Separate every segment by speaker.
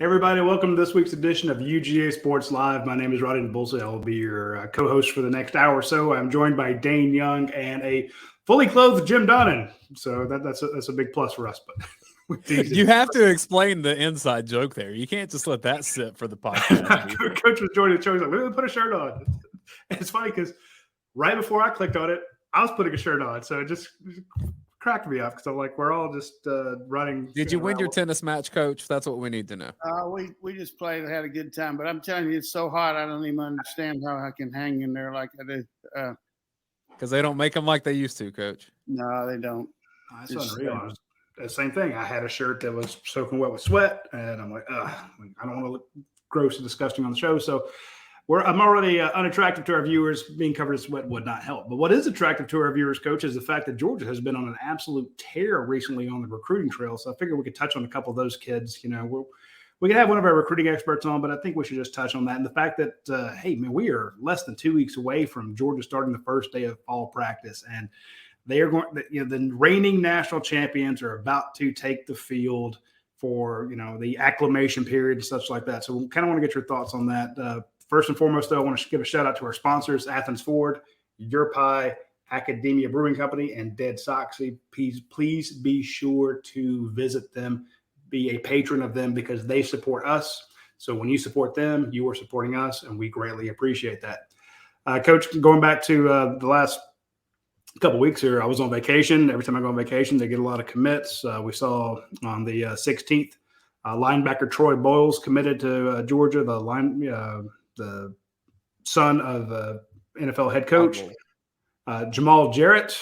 Speaker 1: Everybody, welcome to this week's edition of UGASports Live. My name is Radi Nabulsi. I will be your co-host for the next hour or so. I'm joined by Dayne Young and a fully clothed Jim Donnan. So that's a big plus for us. But
Speaker 2: you have to explain the inside joke there. You can't just let that sit for the podcast.
Speaker 1: Coach was joining the show. He's like, "Let me put a shirt on." And it's funny because right before I clicked on it, I was putting a shirt on. So it just cracked me up because I'm like, we're all just running.
Speaker 2: Did you win your tennis match, Coach? That's what we need to know.
Speaker 3: We just played and had a good time. But I'm telling you, it's so hot, I don't even understand how I can hang in there like I do.
Speaker 2: Because they don't make them like they used to, Coach.
Speaker 3: No, they don't.
Speaker 1: That's unreal. The same thing. I had a shirt that was soaking wet with sweat, and I'm like, I don't want to look gross and disgusting on the show. So I'm already unattractive to our viewers. Being covered in sweat would not help. But what is attractive to our viewers, Coach, is the fact that Georgia has been on an absolute tear recently on the recruiting trail. So I figured we could touch on a couple of those kids. You know, we could have one of our recruiting experts on, but I think we should just touch on that. And the fact that, hey, man, we are less than 2 weeks away from Georgia starting the first day of fall practice. And they are going, the reigning national champions are about to take the field for, the acclimation period and such like that. So we kind of want to get your thoughts on that. First and foremost, though, I want to give a shout out to our sponsors, Athens Ford, Your Pie, Academia Brewing Company, and Dead Soxy. Please be sure to visit them, be a patron of them because they support us. So when you support them, you are supporting us, and we greatly appreciate that. Coach, going back to the last couple of weeks here, I was on vacation. Every time I go on vacation, they get a lot of commits. We saw on the 16th, linebacker Troy Boyles committed to Georgia, the son of NFL head coach. Jamal Jarrett,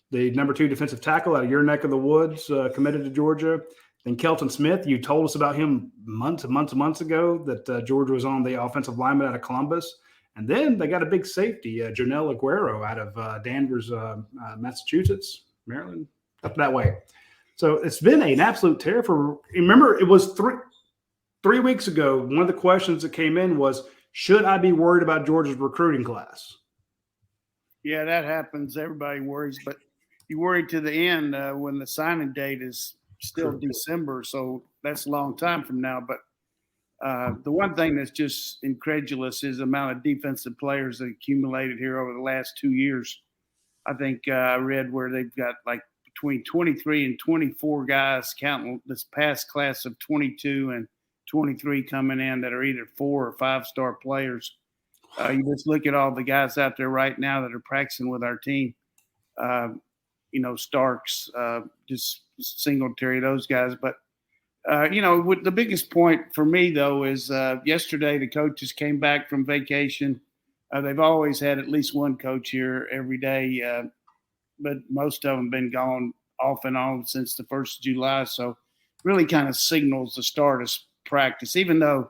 Speaker 1: the number 2 defensive tackle out of your neck of the woods, committed to Georgia. Then Kelton Smith, you told us about him months ago that Georgia was on the offensive lineman out of Columbus. And then they got a big safety, Jonell Aguero out of Danvers, Massachusetts, Maryland, up that way. So it's been an absolute tear remember, it was three weeks ago, one of the questions that came in was, should I be worried about Georgia's recruiting class?
Speaker 3: Yeah, that happens. Everybody worries, but you worry to the end when the signing date is still December, so that's a long time from now. But the one thing that's just incredulous is the amount of defensive players that accumulated here over the last 2 years. I think I read where they've got like between 23 and 24 guys counting this past class of 22 and 23 coming in that are either 4- or 5-star players. You just look at all the guys out there right now that are practicing with our team. Starks, just Singletary, those guys. But, the biggest point for me, though, is yesterday the coaches came back from vacation. They've always had at least one coach here every day, but most of them been gone off and on since the 1st of July. So really kind of signals the start of practice, even though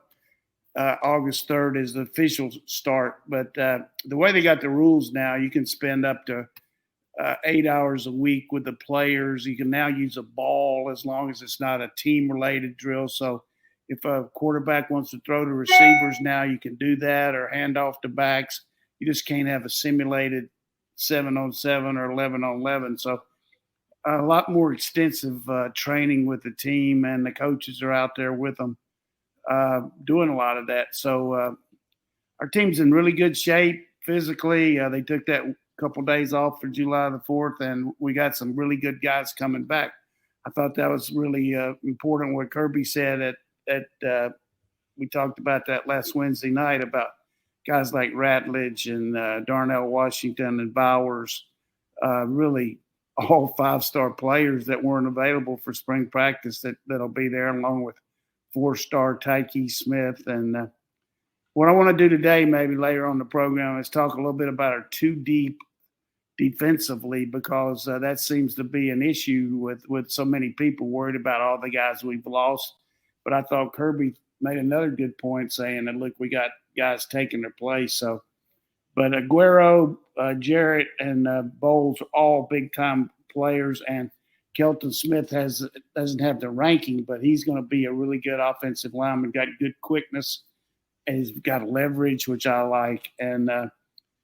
Speaker 3: August 3rd is the official start. But the way they got the rules now, you can spend up to 8 hours a week with the players. You can now use a ball as long as it's not a team-related drill. So if a quarterback wants to throw to receivers now, you can do that, or hand off to backs. You just can't have a simulated 7-on-7 or 11-on-11. So a lot more extensive training with the team, and the coaches are out there with them doing a lot of that. So our team's in really good shape physically. They took that couple days off for July the 4th, and we got some really good guys coming back. I thought that was really important what Kirby said we talked about that last Wednesday night about guys like Ratledge and Darnell Washington and Bowers, really all 5-star players that weren't available for spring practice that'll be there, along with 4-star Tyke Smith. And what I want to do today, maybe later on the program, is talk a little bit about our 2-deep defensively, because that seems to be an issue with so many people worried about all the guys we've lost. But I thought Kirby made another good point saying that, look, we got guys taking their place. So, but Aguero, Jarrett, and Bowles are all big-time players. And Kelton Smith doesn't have the ranking, but he's going to be a really good offensive lineman. Got good quickness, and he's got leverage, which I like. And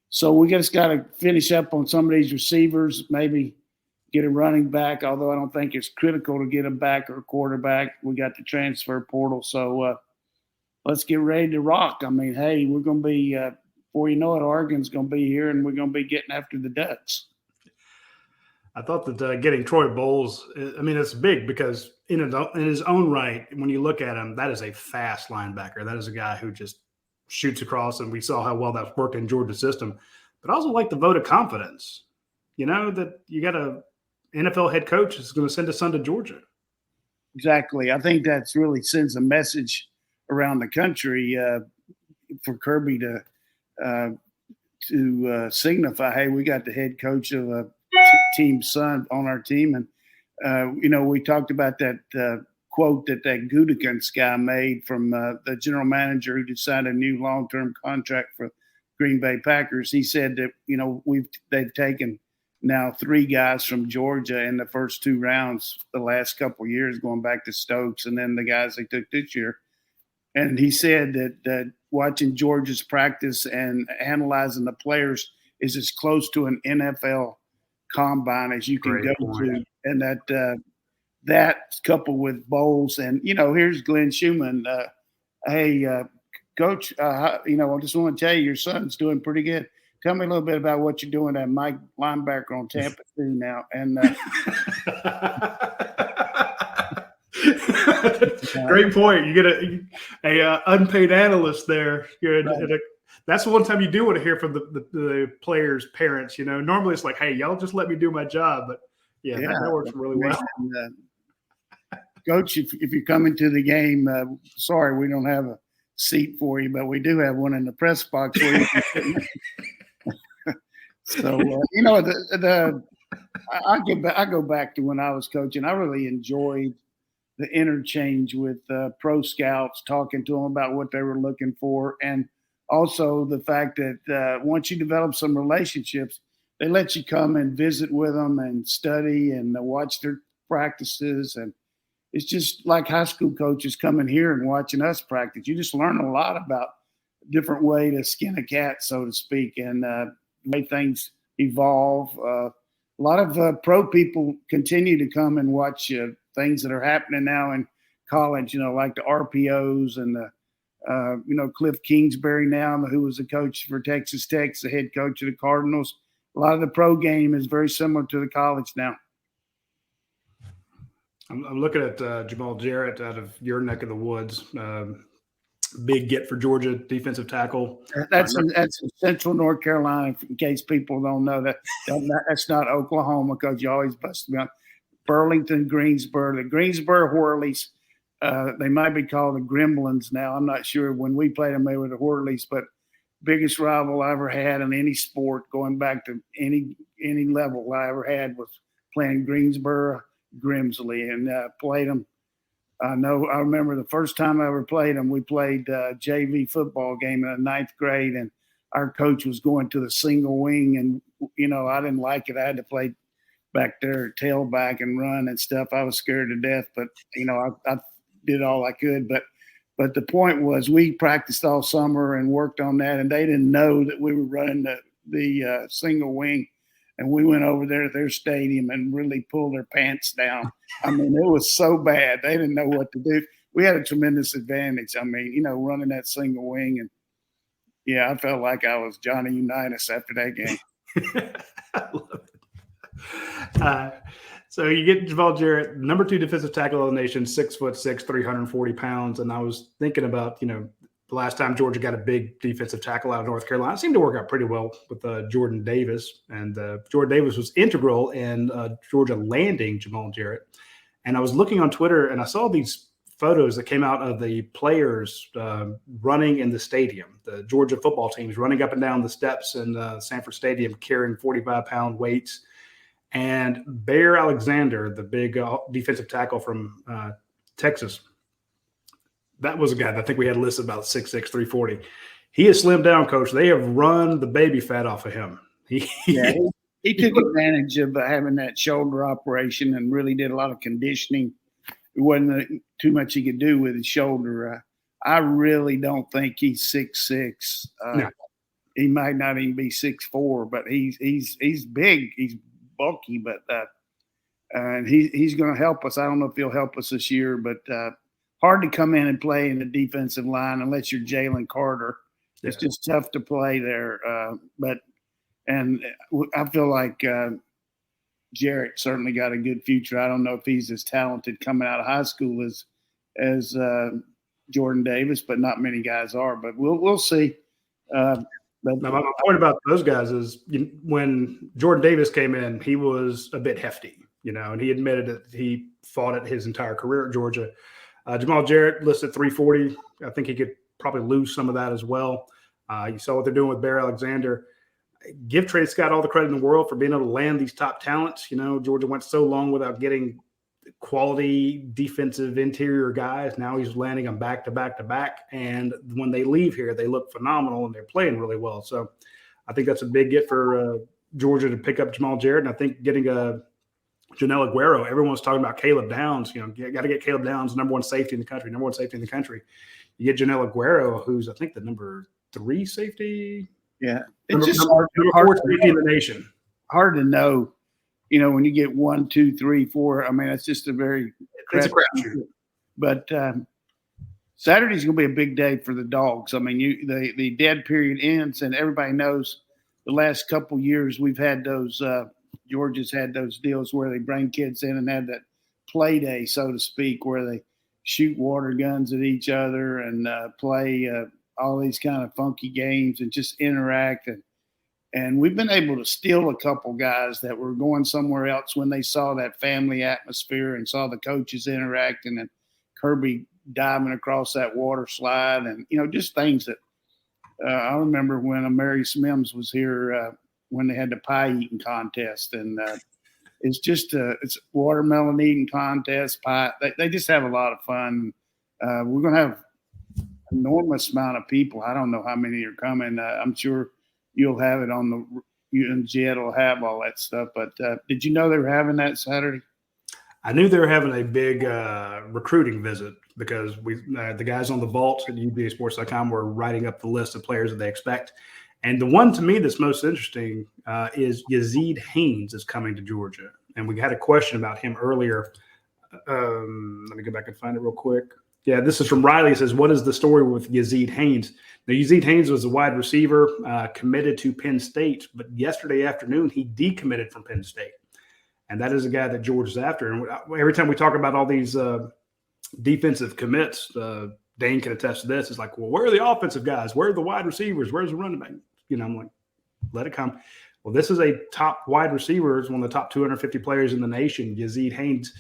Speaker 3: so we just got to finish up on some of these receivers, maybe get a running back, although I don't think it's critical to get a back or a quarterback. We got the transfer portal. So let's get ready to rock. I mean, hey, we're going to be before you know it, Oregon's going to be here, and we're going to be getting after the Ducks.
Speaker 1: I thought that getting Troy Bowles, I mean, it's big because in his own right, when you look at him, that is a fast linebacker. That is a guy who just shoots across, and we saw how well that worked in Georgia's system. But I also like the vote of confidence, that you got a NFL head coach is going to send his son to Georgia.
Speaker 3: Exactly. I think that's really sends a message around the country for Kirby to signify, hey, we got the head coach of a team's son on our team. And, we talked about that quote that Gutekunst guy made from the general manager who decided a new long-term contract for Green Bay Packers. He said that, they've taken now 3 guys from Georgia in the first 2 rounds the last couple of years, going back to Stokes, and then the guys they took this year. And he said that watching Georgia's practice and analyzing the players is as close to an NFL combine as you can go to. And that coupled with Bowles and, here's Glenn Schumann. Hey, Coach, I just want to tell you, your son's doing pretty good. Tell me a little bit about what you're doing at Mike linebacker on Tampa 2 now. And
Speaker 1: great point. You get a unpaid analyst there. That's the one time you do want to hear from the players' parents. Normally it's like, hey, y'all just let me do my job. But that works really well.
Speaker 3: And, Coach, if you're coming to the game, sorry, we don't have a seat for you, but we do have one in the press box where you can So, I go back to when I was coaching. I really enjoyed the interchange with pro scouts, talking to them about what they were looking for. And also the fact that once you develop some relationships, they let you come and visit with them and study and watch their practices. And it's just like high school coaches coming here and watching us practice. You just learn a lot about different way to skin a cat, so to speak, and the way things evolve. A lot of pro people continue to come and watch things that are happening now in college, like the RPOs and the, Cliff Kingsbury now, who was the coach for Texas Tech, the head coach of the Cardinals. A lot of the pro game is very similar to the college now.
Speaker 1: I'm looking at Jamal Jarrett out of your neck of the woods. Big get for Georgia, defensive tackle.
Speaker 3: That's in Central North Carolina, in case people don't know that. That's not Oklahoma, because you always bust me out. Burlington, Greensboro. The Greensboro Whirlies, they might be called the Gremlins now. I'm not sure. When we played them, they were the Whirlies, but biggest rival I ever had in any sport, going back to any level I ever had, was playing Greensboro Grimsley, and played them. I remember the first time I ever played them, we played a JV football game in the 9th grade, and our coach was going to the single wing, and, I didn't like it. I had to play back there, tailback and run and stuff. I was scared to death, but, I did all I could. But the point was, we practiced all summer and worked on that, and they didn't know that we were running the single wing. And we went over there at their stadium and really pulled their pants down. I mean, it was so bad. They didn't know what to do. We had a tremendous advantage. I mean, running that single wing. And, I felt like I was Johnny Unitas after that game.
Speaker 1: I love it. So you get Jamal Jarrett, number 2 defensive tackle of the nation, 6'6", 340 pounds. And I was thinking about, the last time Georgia got a big defensive tackle out of North Carolina, it seemed to work out pretty well with Jordan Davis. And Jordan Davis was integral in Georgia landing Jamal Jarrett. And I was looking on Twitter, and I saw these photos that came out of the players running in the stadium, the Georgia football teams running up and down the steps in Sanford Stadium carrying 45-pound weights. And Bear Alexander, the big defensive tackle from Texas, that was a guy that I think we had listed about 6'6", 340. He has slimmed down, Coach. They have run the baby fat off of him.
Speaker 3: he took advantage of having that shoulder operation and really did a lot of conditioning. It wasn't too much he could do with his shoulder. I really don't think he's 6'6".
Speaker 1: No.
Speaker 3: He might not even be 6'4", but he's big. He's bulky, but and he's going to help us. I don't know if he'll help us this year, but hard to come in and play in the defensive line unless you're Jalen Carter. It's just tough to play there. And I feel like Jarrett certainly got a good future. I don't know if he's as talented coming out of high school as Jordan Davis, but not many guys are. But we'll see. But
Speaker 1: now, my point about those guys is when Jordan Davis came in, he was a bit hefty, and he admitted that he fought it his entire career at Georgia. Jamal Jarrett listed 340. I think he could probably lose some of that as well. You saw what they're doing with Bear Alexander. Give Trey Scott all the credit in the world for being able to land these top talents. Georgia went so long without getting quality defensive interior guys. Now he's landing them back to back to back. And when they leave here, they look phenomenal and they're playing really well. So I think that's a big get for Georgia to pick up Jamal Jarrett. And I think getting Janelle Aguero, everyone's talking about Caleb Downs. You got to get Caleb Downs, number one safety in the country. You get Janelle Aguero, who's I think the number 3 safety.
Speaker 3: Yeah.
Speaker 1: It's
Speaker 3: just
Speaker 1: number 4 safety in the nation.
Speaker 3: Hard to know. When you get 1, 2, 3, 4, I mean, it's just a crapshoot. But Saturday's going to be a big day for the Dogs. I mean, the dead period ends, and everybody knows the last couple years we've had those Georgia's had those deals where they bring kids in and have that play day, so to speak, where they shoot water guns at each other and play all these kind of funky games and just interact. And we've been able to steal a couple guys that were going somewhere else when they saw that family atmosphere and saw the coaches interacting and Kirby diving across that water slide and, just things that I remember when Mary Smims was here when they had the pie eating contest. And it's just it's watermelon eating contest, pie. They just have a lot of fun. We're going to have an enormous amount of people. I don't know how many are coming. I'm sure you'll have it on the Jet will have all that stuff. But did you know they were having that Saturday?
Speaker 1: I knew they were having a big recruiting visit because the guys on the vault at UGASports.com were writing up the list of players that they expect. And the one to me that's most interesting is Yazid Haynes is coming to Georgia. And we had a question about him earlier. Let me go back and find it real quick. Yeah, this is from Riley. It says, what is the story with Yazid Haynes? Now, Yazid Haynes was a wide receiver committed to Penn State, but yesterday afternoon he decommitted from Penn State. And that is a guy that Georgia's after. And every time we talk about all these defensive commits, Dayne can attest to this. It's like, well, where are the offensive guys? Where are the wide receivers? Where's the running back? I'm like, let it come. Well, this is a top wide receiver. It's one of the top 250 players in the nation, Yazid Haynes.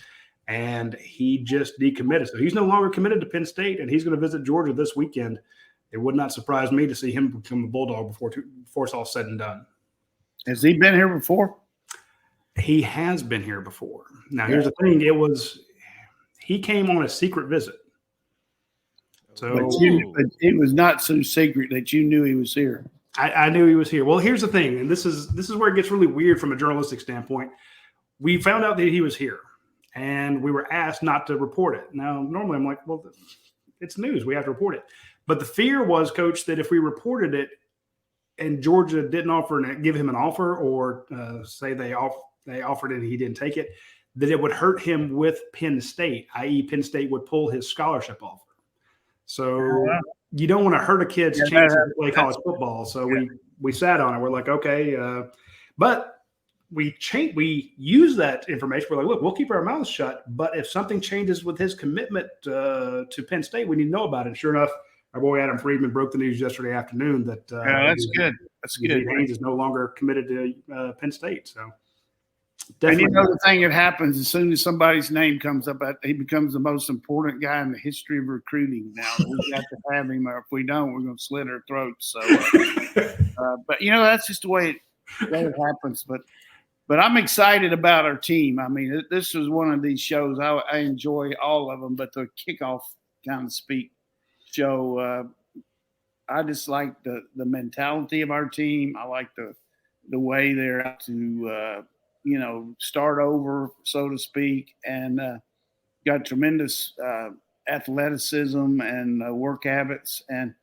Speaker 1: And he just decommitted. So he's no longer committed to Penn State, and he's going to visit Georgia this weekend. It would not surprise me to see him become a Bulldog before it's all said and done.
Speaker 3: Has he been here before?
Speaker 1: He has been here before. Now, here's the thing. He came on a secret visit. So
Speaker 3: but it was not so secret that you knew he was here.
Speaker 1: I knew he was here. Well, here's the thing, and this is where it gets really weird from a journalistic standpoint. We found out that he was here. And we were asked not to report it. Now, normally I'm like, well, it's news. We have to report it. But the fear was, Coach, that if we reported it and Georgia didn't give him an offer or say they offered it and he didn't take it, that it would hurt him with Penn State, i.e. Penn State would pull his scholarship offer. So you don't want to hurt a kid's chance to play college football. So we sat on it. We're like, okay. But we use that information. We're like, look, we'll keep our mouths shut. But if something changes with his commitment to Penn State, we need to know about it. And sure enough, our boy Adam Friedman broke the news yesterday afternoon that
Speaker 3: that's good. That's good.
Speaker 1: Haynes is no longer committed to Penn State. So,
Speaker 3: definitely. And the thing that happens as soon as somebody's name comes up, he becomes the most important guy in the history of recruiting. Now we got to have him, or if we don't, we're going to slit our throats. So, but that's just the way it happens. But I'm excited about our team. I mean, this was one of these shows. I enjoy all of them, but the kickoff kind of speak show, I just like the mentality of our team. I like the way they're out to, start over, so to speak, and got tremendous athleticism and work habits, and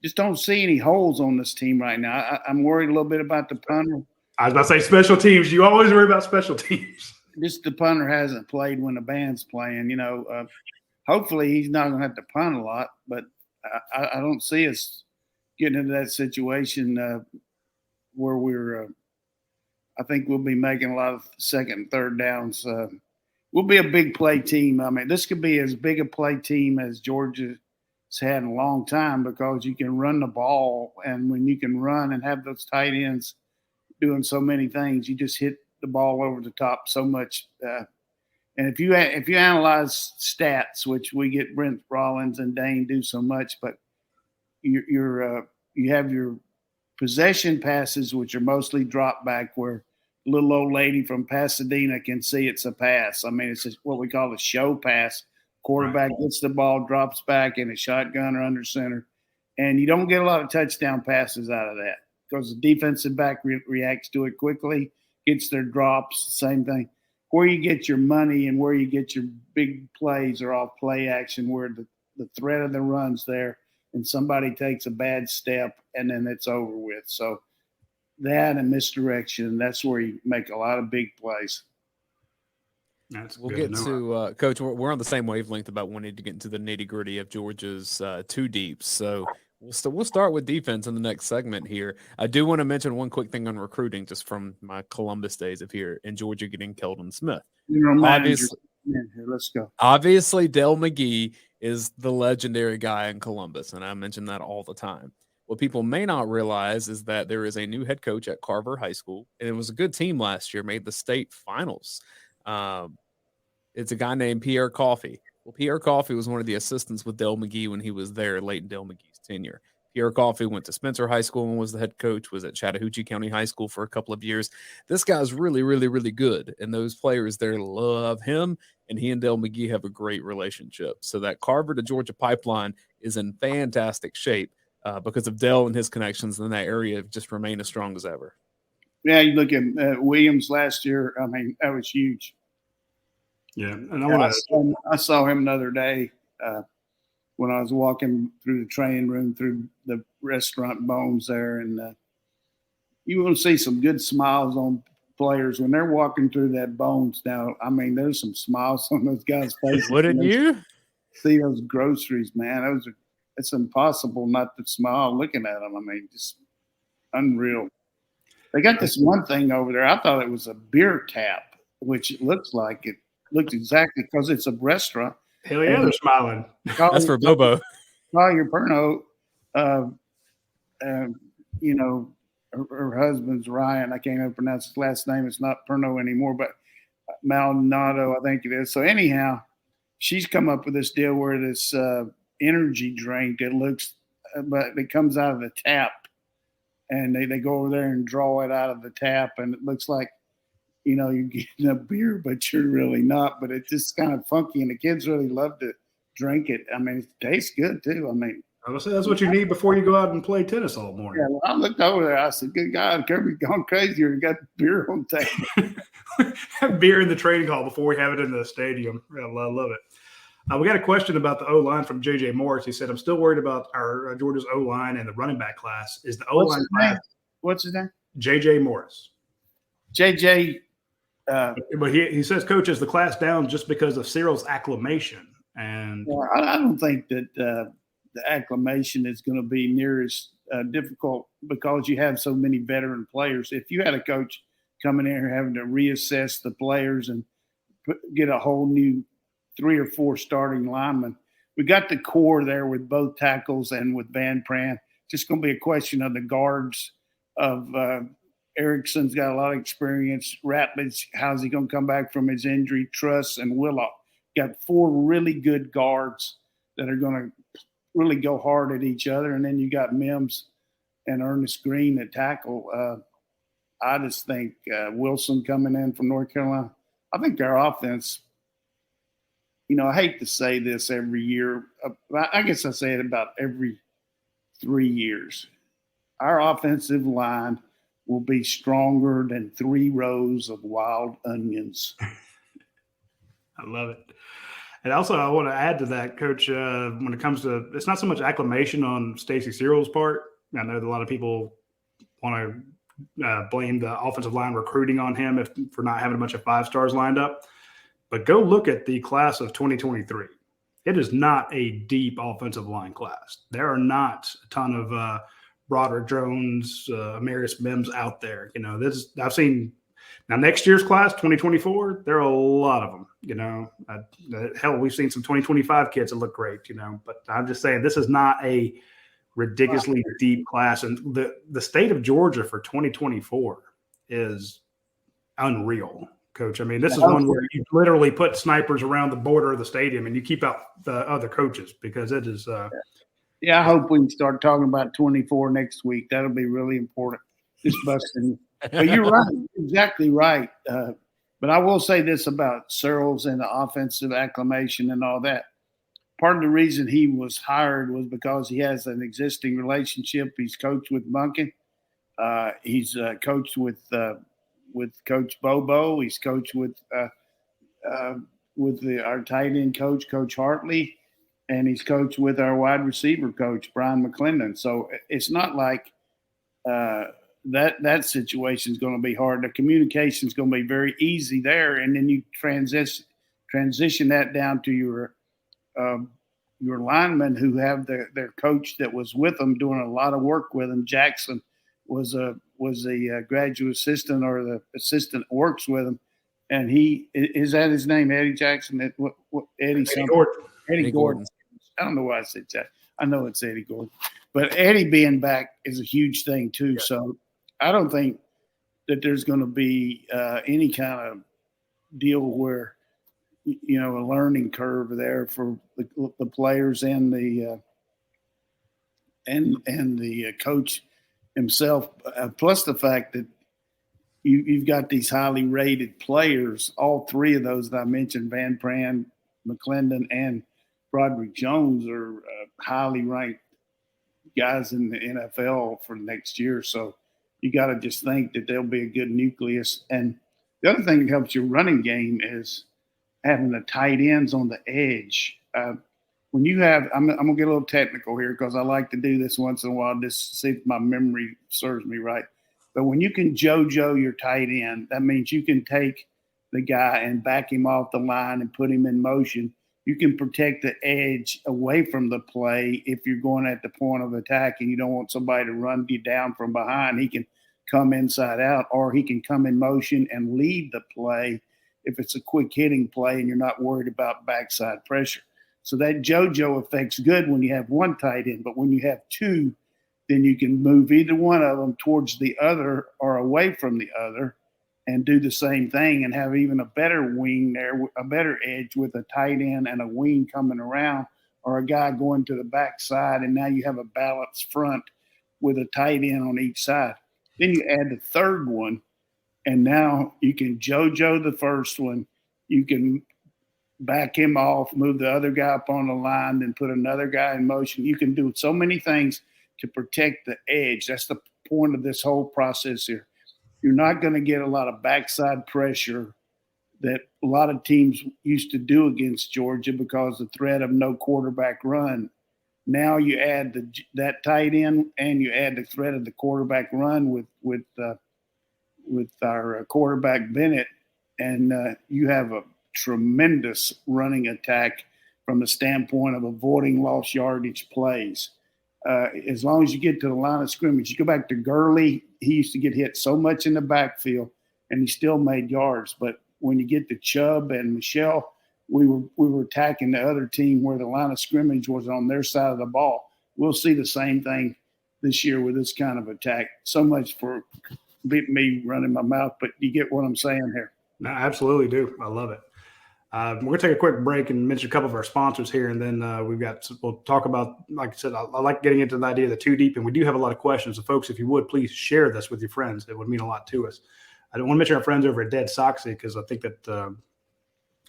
Speaker 3: just don't see any holes on this team right now. I'm worried a little bit about the punter.
Speaker 1: I was about to say special teams. You always worry about special teams.
Speaker 3: Just the punter hasn't played when the band's playing. Hopefully he's not going to have to punt a lot, but I don't see us getting into that situation where we're I think we'll be making a lot of second and third downs. We'll be a big play team. I mean, this could be as big a play team as Georgia's had in a long time because you can run the ball, and when you can run and have those tight ends doing so many things, you just hit the ball over the top so much. And if you analyze stats, which we get Brent Rollins and Dayne do so much, but you have your possession passes, which are mostly drop back, where a little old lady from Pasadena can see it's a pass. I mean, it's just what we call a show pass. Quarterback gets the ball, drops back in a shotgun or under center, and you don't get a lot of touchdown passes out of that because the defensive back reacts to it quickly, gets their drops, same thing. Where you get your money and where you get your big plays are off play action, where the threat of the run's there and somebody takes a bad step and then it's over with. So that and misdirection, that's where you make a lot of big plays.
Speaker 2: We'll get to Coach. We're on the same wavelength about wanting to get into the nitty gritty of Georgia's two deeps. So we'll start with defense in the next segment here. I do want to mention one quick thing on recruiting, just from my Columbus days of here in Georgia, getting Keldon Smith.
Speaker 3: Let's go.
Speaker 2: Obviously, Dale McGee is the legendary guy in Columbus, and I mention that all the time. What people may not realize is that there is a new head coach at Carver High School, and it was a good team last year, made the state finals. It's a guy named Pierre Coffey. Well, Pierre Coffey was one of the assistants with Dale McGee when he was there late in Dale McGee's tenure. Pierre Coffey went to Spencer High School and was the head coach, was at Chattahoochee County High School for a couple of years. This guy's really, really, really good, and those players there love him, and he and Dale McGee have a great relationship. So that Carver to Georgia pipeline is in fantastic shape because of Dale and his connections in that area just remain as strong as ever.
Speaker 3: Yeah, you look at Williams last year. I mean, that was huge.
Speaker 1: Yeah, and
Speaker 3: I saw him another day when I was walking through the training room through the restaurant Bones there, and you will see some good smiles on players when they're walking through that Bones. Now, I mean, there's some smiles on those guys' faces.
Speaker 2: Wouldn't you
Speaker 3: see those groceries, man? It's impossible not to smile looking at them. I mean, just unreal. They got this one thing over there. I thought it was a beer tap, which it looks like it. Looked exactly because it's a restaurant.
Speaker 1: Hell yeah, they're smiling.
Speaker 2: That's for Bobo.
Speaker 3: Your Perno, her husband's Ryan. I can't even pronounce his last name. It's not Perno anymore, but Maldonado, I think it is. So anyhow, she's come up with this deal where this energy drink, but it comes out of the tap, and they go over there and draw it out of the tap, and it looks like, you're getting a beer, but you're really not. But it's just kind of funky, and the kids really love to drink it. I mean, it tastes good, too. I mean,
Speaker 1: I would say that's what you need before you go out and play tennis all morning.
Speaker 3: Yeah, well, I looked over there. I said, good God, Kirby gone crazy here. You got beer on tap.
Speaker 1: Have beer in the training hall before we have it in the stadium. I love it. We got a question about the O-line from J.J. Morris. He said, I'm still worried about our Georgia's O-line and the running back class. Is the O-line class –
Speaker 3: What's his name?
Speaker 1: J.J. Morris.
Speaker 3: J.J.
Speaker 1: But he says, Coach, is the class down just because of Cyril's acclimation? And
Speaker 3: I don't think that the acclimation is going to be near as difficult because you have so many veteran players. If you had a coach coming in here having to reassess the players and get a whole new 3 or 4 starting linemen, we got the core there with both tackles and with Van Pran. Just going to be a question of the guards of Erickson's got a lot of experience. Ratledge, how's he going to come back from his injury? Truss and Willock. Got 4 really good guards that are going to really go hard at each other. And then you got Mims and Ernest Green at tackle. I just think Wilson coming in from North Carolina. I think our offense, I hate to say this every year. I guess I say it about every 3 years. Our offensive line will be stronger than 3 rows of wild onions.
Speaker 1: I love it. And also, I want to add to that, Coach, when it comes to, it's not so much acclamation on Stacey Searles' part. I know that a lot of people want to blame the offensive line recruiting on him for not having a bunch of 5 stars lined up. But go look at the class of 2023. It is not a deep offensive line class. There are not a ton of Broderick Jones, Amarius Mims out there. I've seen now next year's class, 2024, there are a lot of them. Hell, we've seen some 2025 kids that look great. But I'm just saying this is not a ridiculously deep class, and the state of Georgia for 2024 is unreal. Coach, I mean, this is one where you literally put snipers around the border of the stadium and you keep out the other coaches because it is.
Speaker 3: I hope we can start talking about 24 next week. That'll be really important. Just busting. But you're right, exactly right. But I will say this about Searles and the offensive acclamation and all that. Part of the reason he was hired was because he has an existing relationship. He's coached with Munkin. He's coached with Coach Bobo. He's coached with our tight end coach, Coach Hartley, and he's coached with our wide receiver coach, Brian McClendon. So it's not like that situation is going to be hard. The communication is going to be very easy there, and then you transition that down to your linemen who have their coach that was with them doing a lot of work with them. Jackson was the graduate assistant or the assistant works with him, and he is that his name, Eddie Jackson? Eddie
Speaker 1: Gordon.
Speaker 3: Eddie Gordon. I don't know why I said that. I know it's Eddie Gordon, but Eddie being back is a huge thing too. Yeah. So I don't think that there's going to be any kind of deal where a learning curve there for the players and the coach himself, plus the fact that you've got these highly rated players, all 3 of those that I mentioned, Van Pran, McClendon, and Broderick Jones are highly ranked guys in the NFL for next year. So you got to just think that there'll be a good nucleus. And the other thing that helps your running game is having the tight ends on the edge. When you have, I'm going to get a little technical here because I like to do this once in a while just to see if my memory serves me right. But when you can JoJo your tight end, that means you can take the guy and back him off the line and put him in motion. You can protect the edge away from the play if you're going at the point of attack and you don't want somebody to run you down from behind. He can come inside out, or he can come in motion and lead the play if it's a quick hitting play and you're not worried about backside pressure. So that JoJo effect's good when you have one tight end, but when you have 2, then you can move either one of them towards the other or away from the other and do the same thing and have even a better wing there, a better edge with a tight end and a wing coming around, or a guy going to the backside, and now you have a balanced front with a tight end on each side. Then you add the third one, and now you can JoJo the first one. You can back him off, move the other guy up on the line, then put another guy in motion. You can do so many things to protect the edge. That's the point of this whole process here. You're not going to get a lot of backside pressure that a lot of teams used to do against Georgia because of the threat of no quarterback run. Now you add that tight end and you add the threat of the quarterback run with our quarterback Bennett, and you have a tremendous running attack from the standpoint of avoiding lost yardage plays. As long as you get to the line of scrimmage, you go back to Gurley. He used to get hit so much in the backfield, and he still made yards. But when you get to Chubb and Michelle, we were attacking the other team where the line of scrimmage was on their side of the ball. We'll see the same thing this year with this kind of attack. So much for me running my mouth, but you get what I'm saying here.
Speaker 1: No, I absolutely do. I love it. We're going to take a quick break and mention a couple of our sponsors here, and then we'll talk about, like I said, I like getting into the idea of the 2 deep, and we do have a lot of questions. So, folks, if you would, please share this with your friends. It would mean a lot to us. I don't want to mention our friends over at Dead Soxy because I think that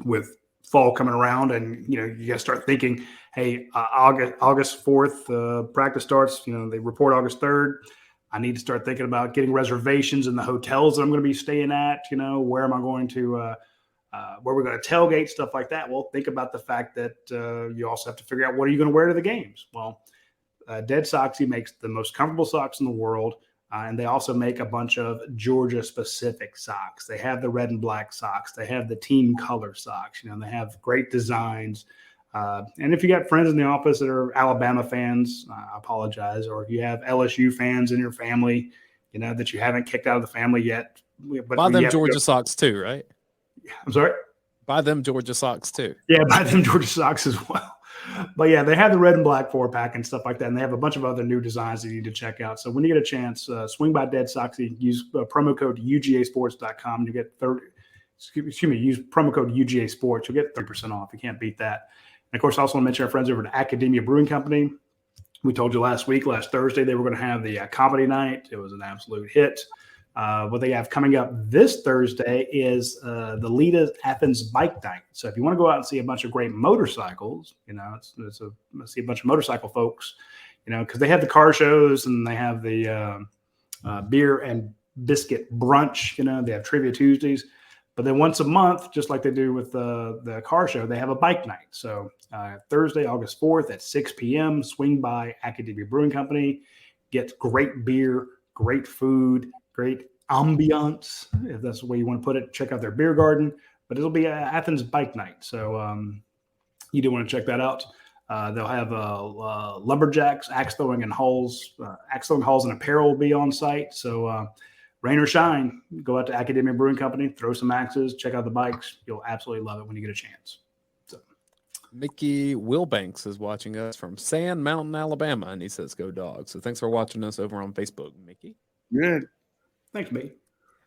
Speaker 1: with fall coming around and, you got to start thinking, hey, August 4th, practice starts, they report August 3rd. I need to start thinking about getting reservations in the hotels that I'm going to be staying at. Where am I going to, where we're going to tailgate, stuff like that. Well, think about the fact that you also have to figure out what are you going to wear to the games. Well, Dead Soxy makes the most comfortable socks in the world. And they also make a bunch of Georgia-specific socks. They have the red and black socks. They have the team color socks. They have great designs. And if you got friends in the office that are Alabama fans, I apologize. Or if you have LSU fans in your family, that you haven't kicked out of the family yet. But
Speaker 2: buy them Georgia socks too, right?
Speaker 1: I'm sorry?
Speaker 2: Buy them Georgia socks too.
Speaker 1: Yeah, buy them Georgia socks as well. But yeah, they have the red and black 4-pack and stuff like that. And they have a bunch of other new designs that you need to check out. So when you get a chance, swing by Dead Soxy, use promo code UGASports.com. You get use promo code UGASports. You'll get 30% off. You can't beat that. And of course, I also want to mention our friends over at Academia Brewing Company. We told you last Thursday, they were going to have the comedy night. It was an absolute hit. What they have coming up this Thursday is the Lita Athens Bike Night. So if you want to go out and see a bunch of great motorcycles, see a bunch of motorcycle folks, because they have the car shows and they have the beer and biscuit brunch. They have Trivia Tuesdays. But then once a month, just like they do with the car show, they have a bike night. So Thursday, August 4th at 6 p.m., swing by Academia Brewing Company, get great beer, great food, great ambiance, if that's the way you want to put it. Check out their beer garden, but it'll be Athens Bike Night. So you do want to check that out. They'll have lumberjacks, axe throwing halls and apparel will be on site. So rain or shine, go out to Academia Brewing Company, throw some axes, check out the bikes. You'll absolutely love it when you get a chance. So,
Speaker 2: Mickey Wilbanks is watching us from Sand Mountain, Alabama, and he says, "Go Dogs." So thanks for watching us over on Facebook, Mickey.
Speaker 3: Good.
Speaker 1: Thanks, Mickey.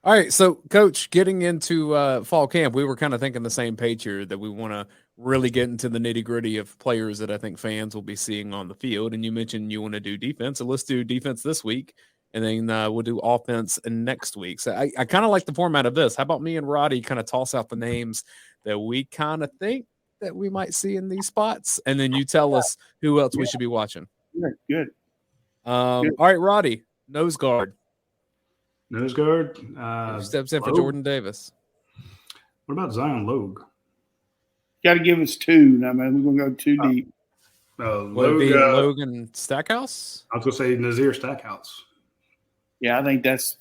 Speaker 2: All right, so Coach, getting into fall camp, we were kind of thinking the same page here that we want to really get into the nitty-gritty of players that I think fans will be seeing on the field. And you mentioned you want to do defense, so let's do defense this week. And then we'll do offense next week. So I kind of like the format of this. How about me and Radi kind of toss out the names that we kind of think that we might see in these spots, and then you tell us who else we should be watching.
Speaker 3: Good.
Speaker 2: All right, Radi, nose guard.
Speaker 1: Nose guard.
Speaker 2: Who steps in for
Speaker 1: Logue?
Speaker 2: Jordan Davis?
Speaker 1: What about Zion Logue?
Speaker 3: Got to give us two. I mean, we're going to go too deep.
Speaker 2: Logan Stackhouse?
Speaker 1: I was going to say Nazir Stackhouse.
Speaker 3: Yeah, I think that's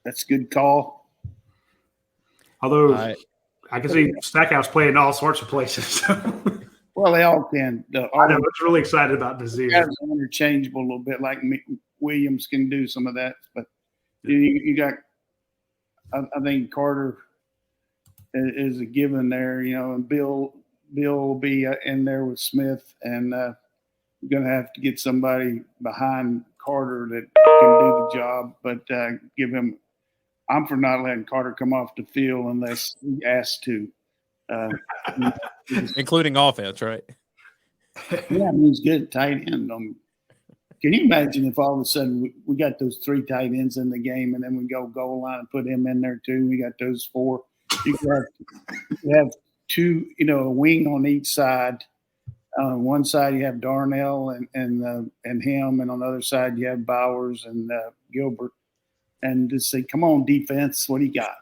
Speaker 3: a good call.
Speaker 1: Although I can see Stackhouse playing all sorts of places.
Speaker 3: Well, they all can.
Speaker 1: I know. I was really excited about Nazir.
Speaker 3: Guys are interchangeable a little bit, like Williams can do some of that. But you got, I think Carter is a given there, and Bill will be in there with Smith, and you're going to have to get somebody behind Carter that can do the job, but give him. I'm for not letting Carter come off the field unless he asked to,
Speaker 2: including offense, right?
Speaker 3: Yeah, I mean, he's good at tight end. Can you imagine if all of a sudden we got those 3 tight ends in the game, and then we go goal line and put him in there too? We got those 4. You have 2, a wing on each side. On one side you have Darnell and him, and on the other side you have Bowers and Gilbert, and just say, "Come on, defense, what do you got?"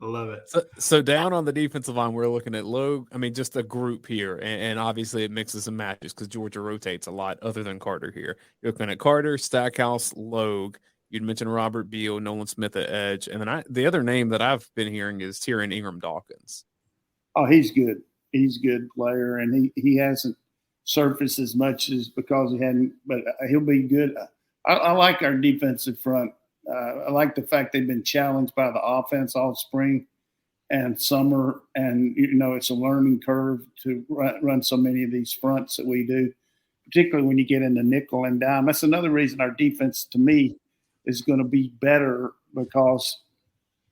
Speaker 1: I love it.
Speaker 2: So down on the defensive line, we're looking at Logue. I mean, just a group here, and obviously it mixes and matches because Georgia rotates a lot other than Carter here. You're looking at Carter, Stackhouse, Logue. You'd mentioned Robert Beal, Nolan Smith at edge, and then the other name that I've been hearing is Tyrion Ingram Dawkins.
Speaker 3: Oh, he's good. He's a good player, and he hasn't surfaced as much as because he hadn't, but he'll be good. I like our defensive front. I like the fact they've been challenged by the offense all spring and summer, and it's a learning curve to run so many of these fronts that we do, particularly when you get into nickel and dime. That's another reason our defense, to me, is going to be better because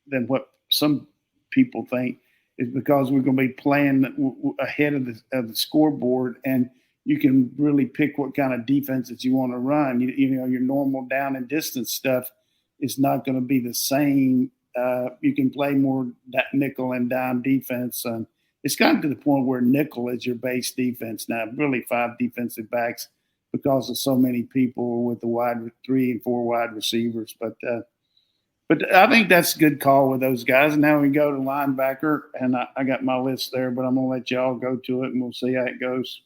Speaker 3: than what some people think. Is because we're going to be playing ahead of the scoreboard, and you can really pick what kind of defense that you want to run. Your normal down and distance stuff is not going to be the same. You can play more nickel and dime defense, and it's gotten to the point where nickel is your base defense now. Really, 5 defensive backs because of so many people with the 3 and 4 wide receivers. But I think that's a good call with those guys. And now we go to linebacker, and I got my list there, but I'm going to let y'all go to it, and we'll see how it goes.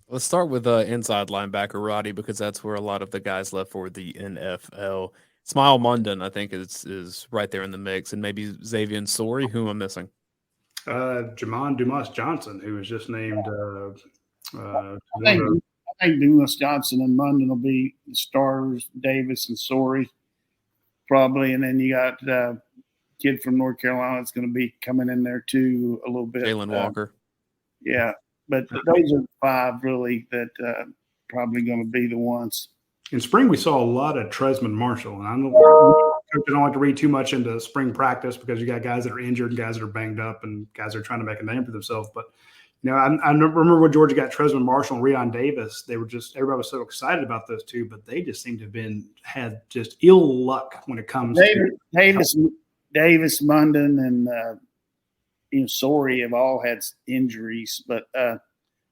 Speaker 2: Let's start with inside linebacker, Roddy, because that's where a lot of the guys left for the NFL. Smile Munden, I think, is right there in the mix, and maybe Xavier Sori. Who am I missing?
Speaker 1: Jamon Dumas Johnson, who was just named.
Speaker 3: I think Dumas Johnson and Munden will be the starters. Davis and Sori probably, and then you got kid from North Carolina that's going to be coming in there too a little bit.
Speaker 2: Jalen Walker.
Speaker 3: Yeah, but those are 5 really that probably going to be the ones.
Speaker 1: In spring, we saw a lot of Tresman Marshall, and I don't like to read too much into spring practice because you got guys that are injured and guys that are banged up and guys that are trying to make a name for themselves. But I remember when Georgia got Tresman Marshall and Rion Davis, everybody was so excited about those two, but they just seem to have had just ill luck when it comes to
Speaker 3: Davis, Munden, and Sori have all had injuries, but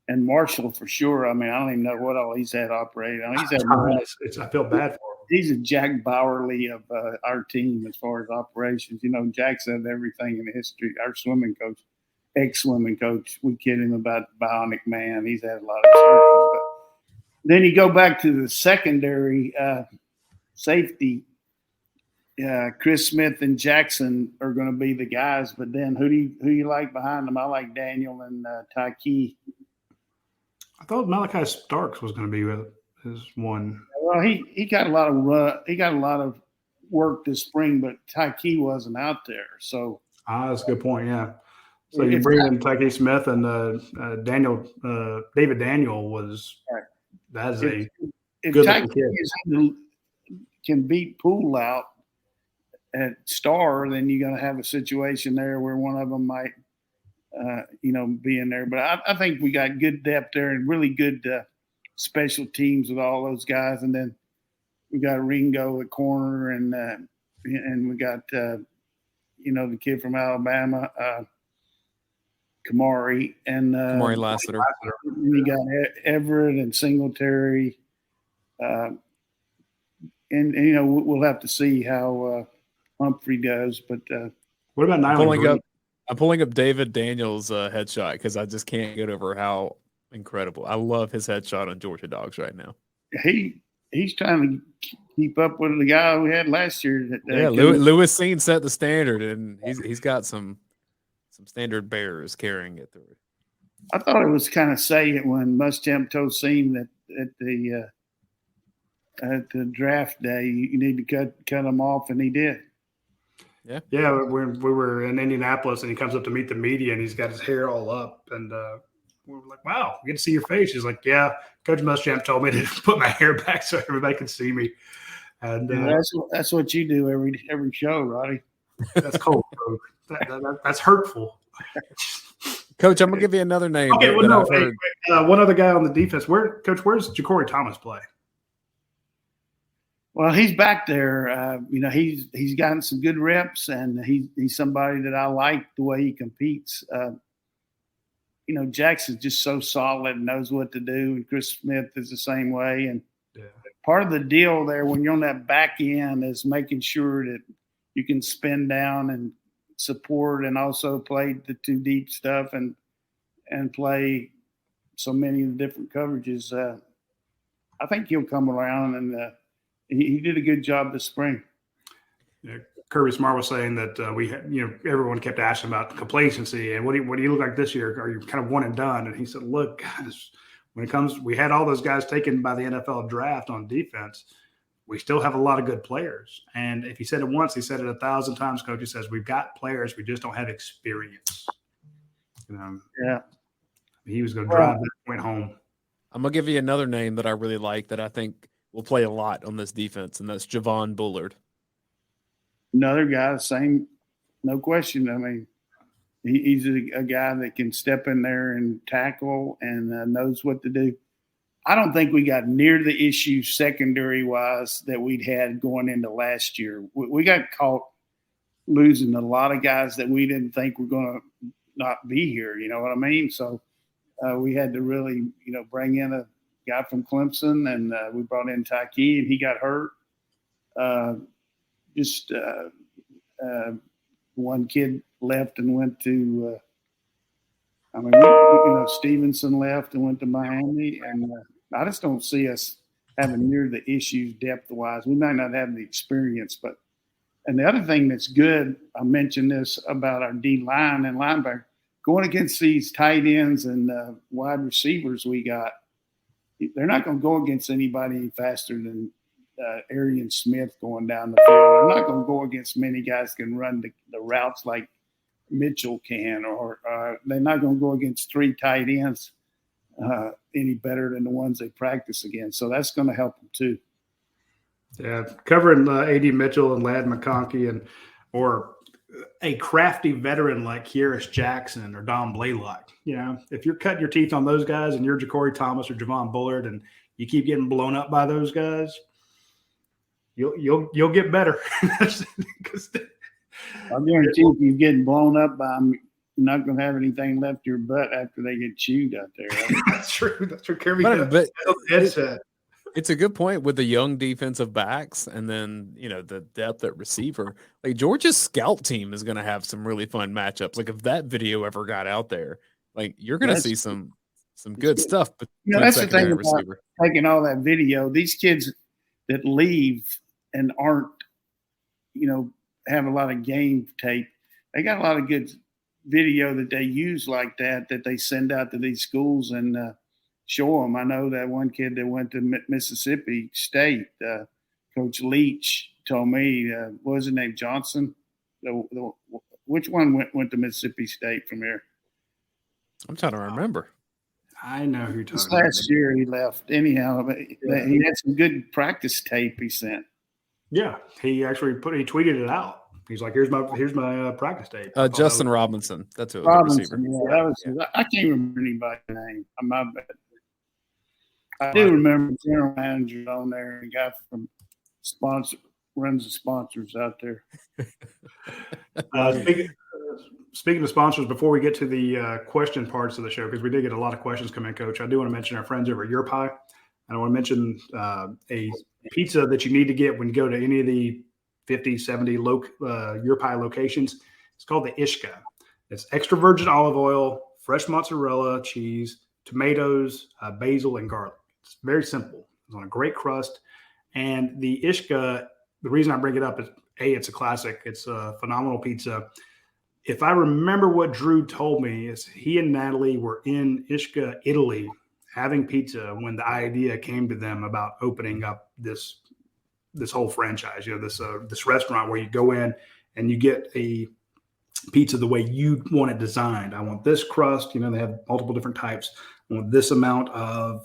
Speaker 3: and Marshall for sure. I mean, I don't even know what all he's had operated on.
Speaker 1: I feel bad for him.
Speaker 3: He's a Jack Bowerly of our team as far as operations. Jack's had everything in history. Our swimming coach, ex-swimming coach, we kid him about Bionic Man. He's had a lot of surgeries. But then you go back to the secondary safety. Chris Smith and Jackson are going to be the guys, but then who you like behind them? I like Daniel and Tyke.
Speaker 1: I thought Malachi Starks was going to be with his one.
Speaker 3: Well, he got a lot of work this spring, but Tyke wasn't out there. So
Speaker 1: that's a good point. Yeah. So you bring in Tyke Smith and David Daniel was that's a good
Speaker 3: Tyke
Speaker 1: kid.
Speaker 3: Can beat Poole out at star, then you're going to have a situation there where one of them might, be in there. But I think we got good depth there and really good special teams with all those guys. And then we got Ringo at corner, and we got the kid from Alabama, Kamari, and
Speaker 2: Kamari Lassiter.
Speaker 3: We got Everett and Singletary, and we'll have to see how Humphrey does. But
Speaker 1: what about Nyland?
Speaker 2: I'm pulling up David Daniels' headshot because I just can't get over how incredible. I love his headshot on Georgia Dogs right now.
Speaker 3: He's trying to keep up with the guy we had last year.
Speaker 2: Lewis Seen set the standard, and he's got some standard bearers carrying it through.
Speaker 3: I thought it was kind of saying when Muschamp told Seen that at the draft day you need to cut him off, and he did.
Speaker 1: Yeah. We were in Indianapolis, and he comes up to meet the media, and he's got his hair all up, and we were like, "Wow, we get to see your face." He's like, "Yeah, Coach Muschamp told me to put my hair back so everybody can see me." And
Speaker 3: that's what you do every show, Roddy.
Speaker 1: That's cold, that's hurtful.
Speaker 2: Coach, I'm gonna give you another name.
Speaker 1: Okay, one other guy on the defense. Where's Jacory Thomas play?
Speaker 3: Well, he's back there. He's gotten some good reps, and he's somebody that I like the way he competes. Jackson's just so solid and knows what to do, and Chris Smith is the same way. And part of the deal there when you're on that back end is making sure that you can spin down and support and also play the 2 deep stuff and play so many of the different coverages. I think he'll come around, and he did a good job this spring.
Speaker 1: Yeah, Kirby Smart was saying that everyone kept asking about complacency and what do you look like this year? Are you kind of one and done? And he said, "Look, guys, we had all those guys taken by the NFL draft on defense. We still have a lot of good players. And if he said it once, he said it 1,000 times. Coach, he says we've got players, we just don't have experience." He was going to drive that point home.
Speaker 2: I'm gonna give you another name that I really like that I think will play a lot on this defense, and that's Javon Bullard.
Speaker 3: Another guy, same, no question. I mean, he's a guy that can step in there and tackle and knows what to do. I don't think we got near the issue secondary-wise that we'd had going into last year. We got caught losing a lot of guys that we didn't think were going to not be here, you know what I mean? So we had to really, bring in guy from Clemson, and we brought in Tyke, and he got hurt. One kid left and went to Stevenson left and went to Miami, and I just don't see us having near the issues depth-wise. We might not have the experience, but and the other thing that's good, I mentioned this about our D line and linebacker, going against these tight ends and wide receivers we got, they're not going to go against anybody faster than Arian Smith going down the field. They're not going to go against many guys who can run the routes like Mitchell can, or they're not going to go against 3 tight ends any better than the ones they practice against. So that's going to help them too.
Speaker 1: Yeah, covering A.D. Mitchell and Ladd McConkey or a crafty veteran like Kyrus Jackson or Don Blaylock. You know, if you're cutting your teeth on those guys and you're Jacory Thomas or Javon Bullard and you keep getting blown up by those guys, you'll get better.
Speaker 3: I guarantee if you're getting blown up by them, you're not going to have anything left your butt after they get chewed out there. Right?
Speaker 1: That's true. That's what Kirby
Speaker 2: said. It's a good point with the young defensive backs and then, the depth at receiver. Like Georgia's scout team is going to have some really fun matchups. Like if that video ever got out there, like you're going to see some good stuff. But
Speaker 3: that's the thing about taking all that video. These kids that leave and aren't, have a lot of game tape, they got a lot of good video that they use like that they send out to these schools and show them. I know that one kid that went to Mississippi State, Coach Leach told me, what was his name, Johnson? Which one went to Mississippi State from here?
Speaker 2: I'm trying to remember.
Speaker 1: I know who you're talking
Speaker 3: about. Last year he left. Anyhow, but he had some good practice tape he sent.
Speaker 1: Yeah, he actually tweeted it out. He's like, here's my practice tape.
Speaker 2: Justin Robinson. That's who.
Speaker 3: Robinson. Yeah, I can't remember anybody's name. I'm not bad. I do remember the general manager on there, and a guy from runs the sponsors out there.
Speaker 1: Speaking of sponsors, before we get to the question parts of the show, because we did get a lot of questions come in, Coach, I do want to mention our friends over at Your Pie. And I want to mention a pizza that you need to get when you go to any of the 50, 70 Your Pie locations. It's called the Ishka. It's extra virgin olive oil, fresh mozzarella, cheese, tomatoes, basil, and garlic. It's very simple. It's on a great crust. And the Ishka, the reason I bring it up is, A, it's a classic. It's a phenomenal pizza. If I remember what Drew told me, is he and Natalie were in Ishka, Italy, having pizza when the idea came to them about opening up this whole franchise, this restaurant where you go in and you get a pizza the way you want it designed. I want this crust, they have multiple different types. I want this amount of,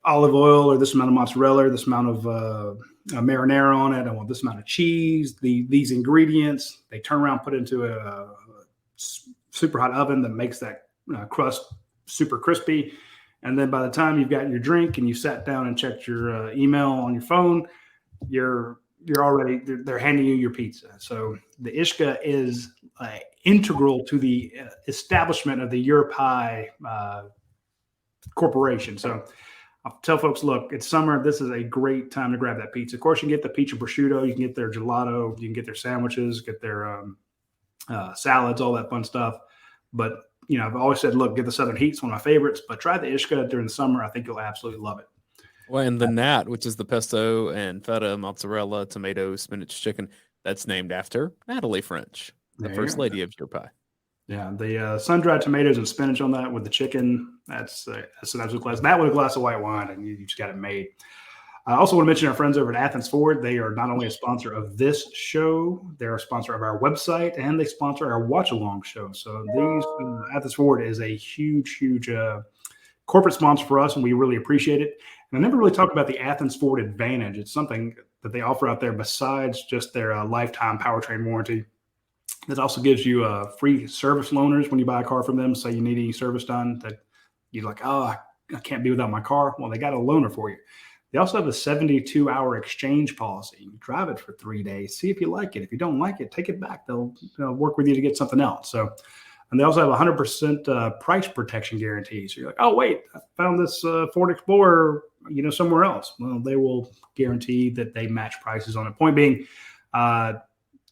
Speaker 1: olive oil, or this amount of mozzarella, or this amount of marinara on it. I want this amount of cheese, these ingredients. They turn around, put it into a super hot oven that makes that crust super crispy. And then by the time you've got your drink and you sat down and checked your email on your phone, you're already, they're handing you your pizza. So the Ishka is integral to the establishment of the Your Pie corporation. So I'll tell folks, look, it's summer. This is a great time to grab that pizza. Of course, you can get the pizza prosciutto, you can get their gelato, you can get their sandwiches, get their salads, all that fun stuff. But I've always said, look, get the Southern Heat. It's one of my favorites, but try the Ishka during the summer. I think you'll absolutely love it.
Speaker 2: Well, and the Nat, which is the pesto and feta, mozzarella, tomato, spinach, chicken, that's named after Natalie French, the first lady of Your Pie.
Speaker 1: Yeah, the sun-dried tomatoes and spinach on that with the chicken, that's an absolute class. That with a glass of white wine, and you just got it made. I also want to mention our friends over at Athens Ford. They are not only a sponsor of this show, they're a sponsor of our website, and they sponsor our watch-along show. So Athens Ford is a huge, huge corporate sponsor for us, and we really appreciate it. And I never really talked about the Athens Ford Advantage. It's something that they offer out there besides just their lifetime powertrain warranty. That also gives you free service loaners when you buy a car from them. Say you need any service done that you're like, I can't be without my car. Well, they got a loaner for you. They also have a 72-hour exchange policy. You drive it for 3 days, see if you like it. If you don't like it, take it back. They'll work with you to get something else. So And they also have 100% price protection guarantee. So you're like, oh, wait, I found this Ford Explorer, somewhere else. Well, they will guarantee that they match prices on it. Point being,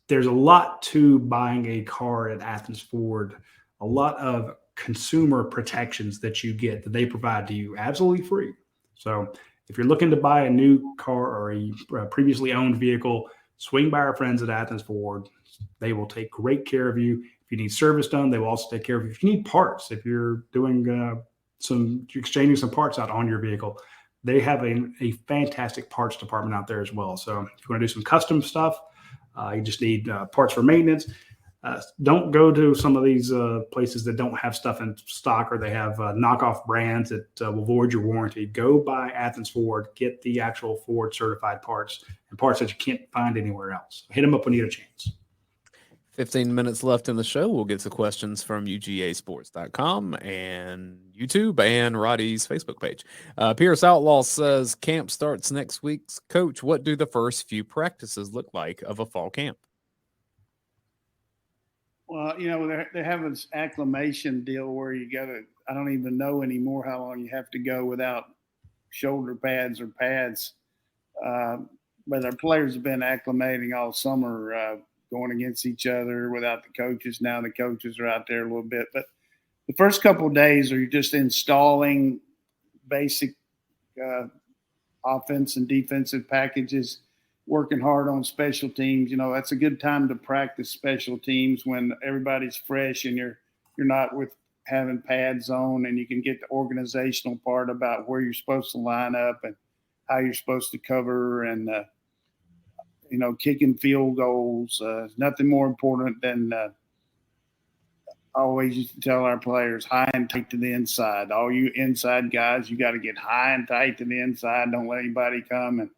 Speaker 1: there's a lot to buying a car at Athens Ford, a lot of consumer protections that you get that they provide to you absolutely free. So if you're looking to buy a new car or a previously owned vehicle, swing by our friends at Athens Ford. They will take great care of you. If you need service done, they will also take care of you. If you need parts, if you're doing exchanging some parts out on your vehicle, they have a fantastic parts department out there as well. So if you want to do some custom stuff, you just need parts for maintenance. Don't go to some of these places that don't have stuff in stock, or they have knockoff brands that will void your warranty. Go buy Athens Ford, get the actual Ford certified parts and parts that you can't find anywhere else. Hit them up when you get a chance.
Speaker 2: 15 minutes left in the show. We'll get to questions from UGAsports.com and YouTube and Radi's Facebook page. Pierce Outlaw says, camp starts next week. Coach, what do the first few practices look like of a fall camp?
Speaker 3: Well, they have this acclimation deal where you got to, I don't even know anymore how long you have to go without shoulder pads or pads. But our players have been acclimating all summer, going against each other without the coaches. Now the coaches are out there a little bit. But the first couple of days are just installing basic offense and defensive packages, working hard on special teams. That's a good time to practice special teams when everybody's fresh and you're not with having pads on, and you can get the organizational part about where you're supposed to line up and how you're supposed to cover and, kicking field goals. Nothing more important than I always used to tell our players, high and tight to the inside. All you inside guys, you got to get high and tight to the inside. Don't let anybody come, and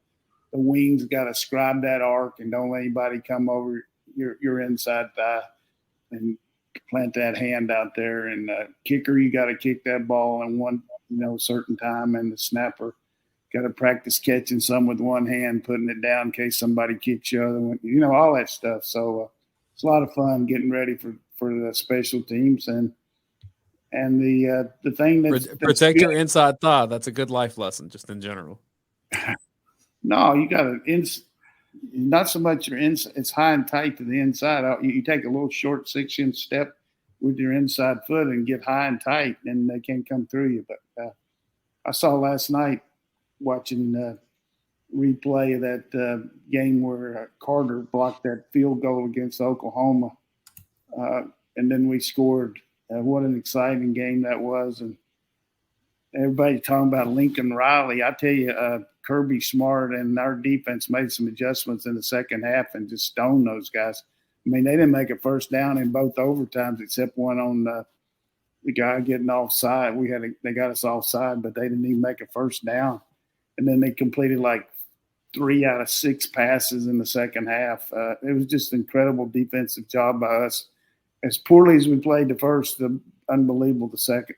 Speaker 3: the wings got to scribe that arc, and don't let anybody come over your inside thigh and plant that hand out there. And kicker, you got to kick that ball in one certain time, and the snapper got to practice catching some with one hand, putting it down in case somebody kicks you other one, all that stuff. So it's a lot of fun getting ready for the special teams and the thing that's
Speaker 2: protect your inside thigh. That's a good life lesson, just in general.
Speaker 3: No, you got to not so much your inside. It's high and tight to the inside. You take a little short 6-inch step with your inside foot and get high and tight, and they can't come through you. But I saw last night, watching replay of that game where Carter blocked that field goal against Oklahoma, and then we scored. What an exciting game that was. And everybody talking about Lincoln Riley. I tell you, Kirby Smart and our defense made some adjustments in the second half and just stoned those guys. I mean, they didn't make a first down in both overtimes except one on the guy getting offside. They got us offside, but they didn't even make a first down. And then they completed like 3 out of 6 passes in the second half. It was just an incredible defensive job by us. As poorly as we played the first, unbelievable the second.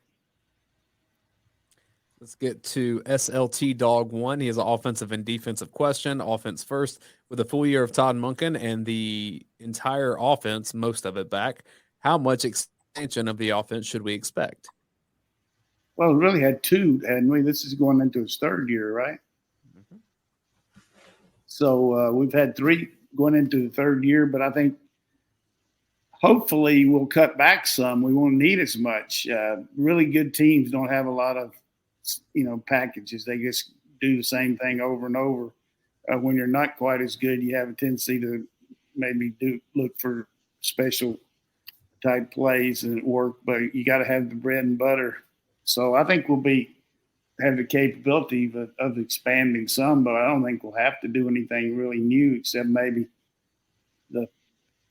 Speaker 2: Let's get to SLT Dog 1. He has an offensive and defensive question. Offense first. With a full year of Todd Monken and the entire offense, most of it back, how much expansion of the offense should we expect?
Speaker 3: Well, we really had 2, hadn't we? This is going into his 3rd year, right? Mm-hmm. So we've had 3 going into the 3rd year, but I think hopefully we'll cut back some. We won't need as much. Really good teams don't have a lot of, packages. They just do the same thing over and over. When you're not quite as good, you have a tendency to maybe look for special type plays and work, but you got to have the bread and butter. So I think we'll have the capability of expanding some, but I don't think we'll have to do anything really new except maybe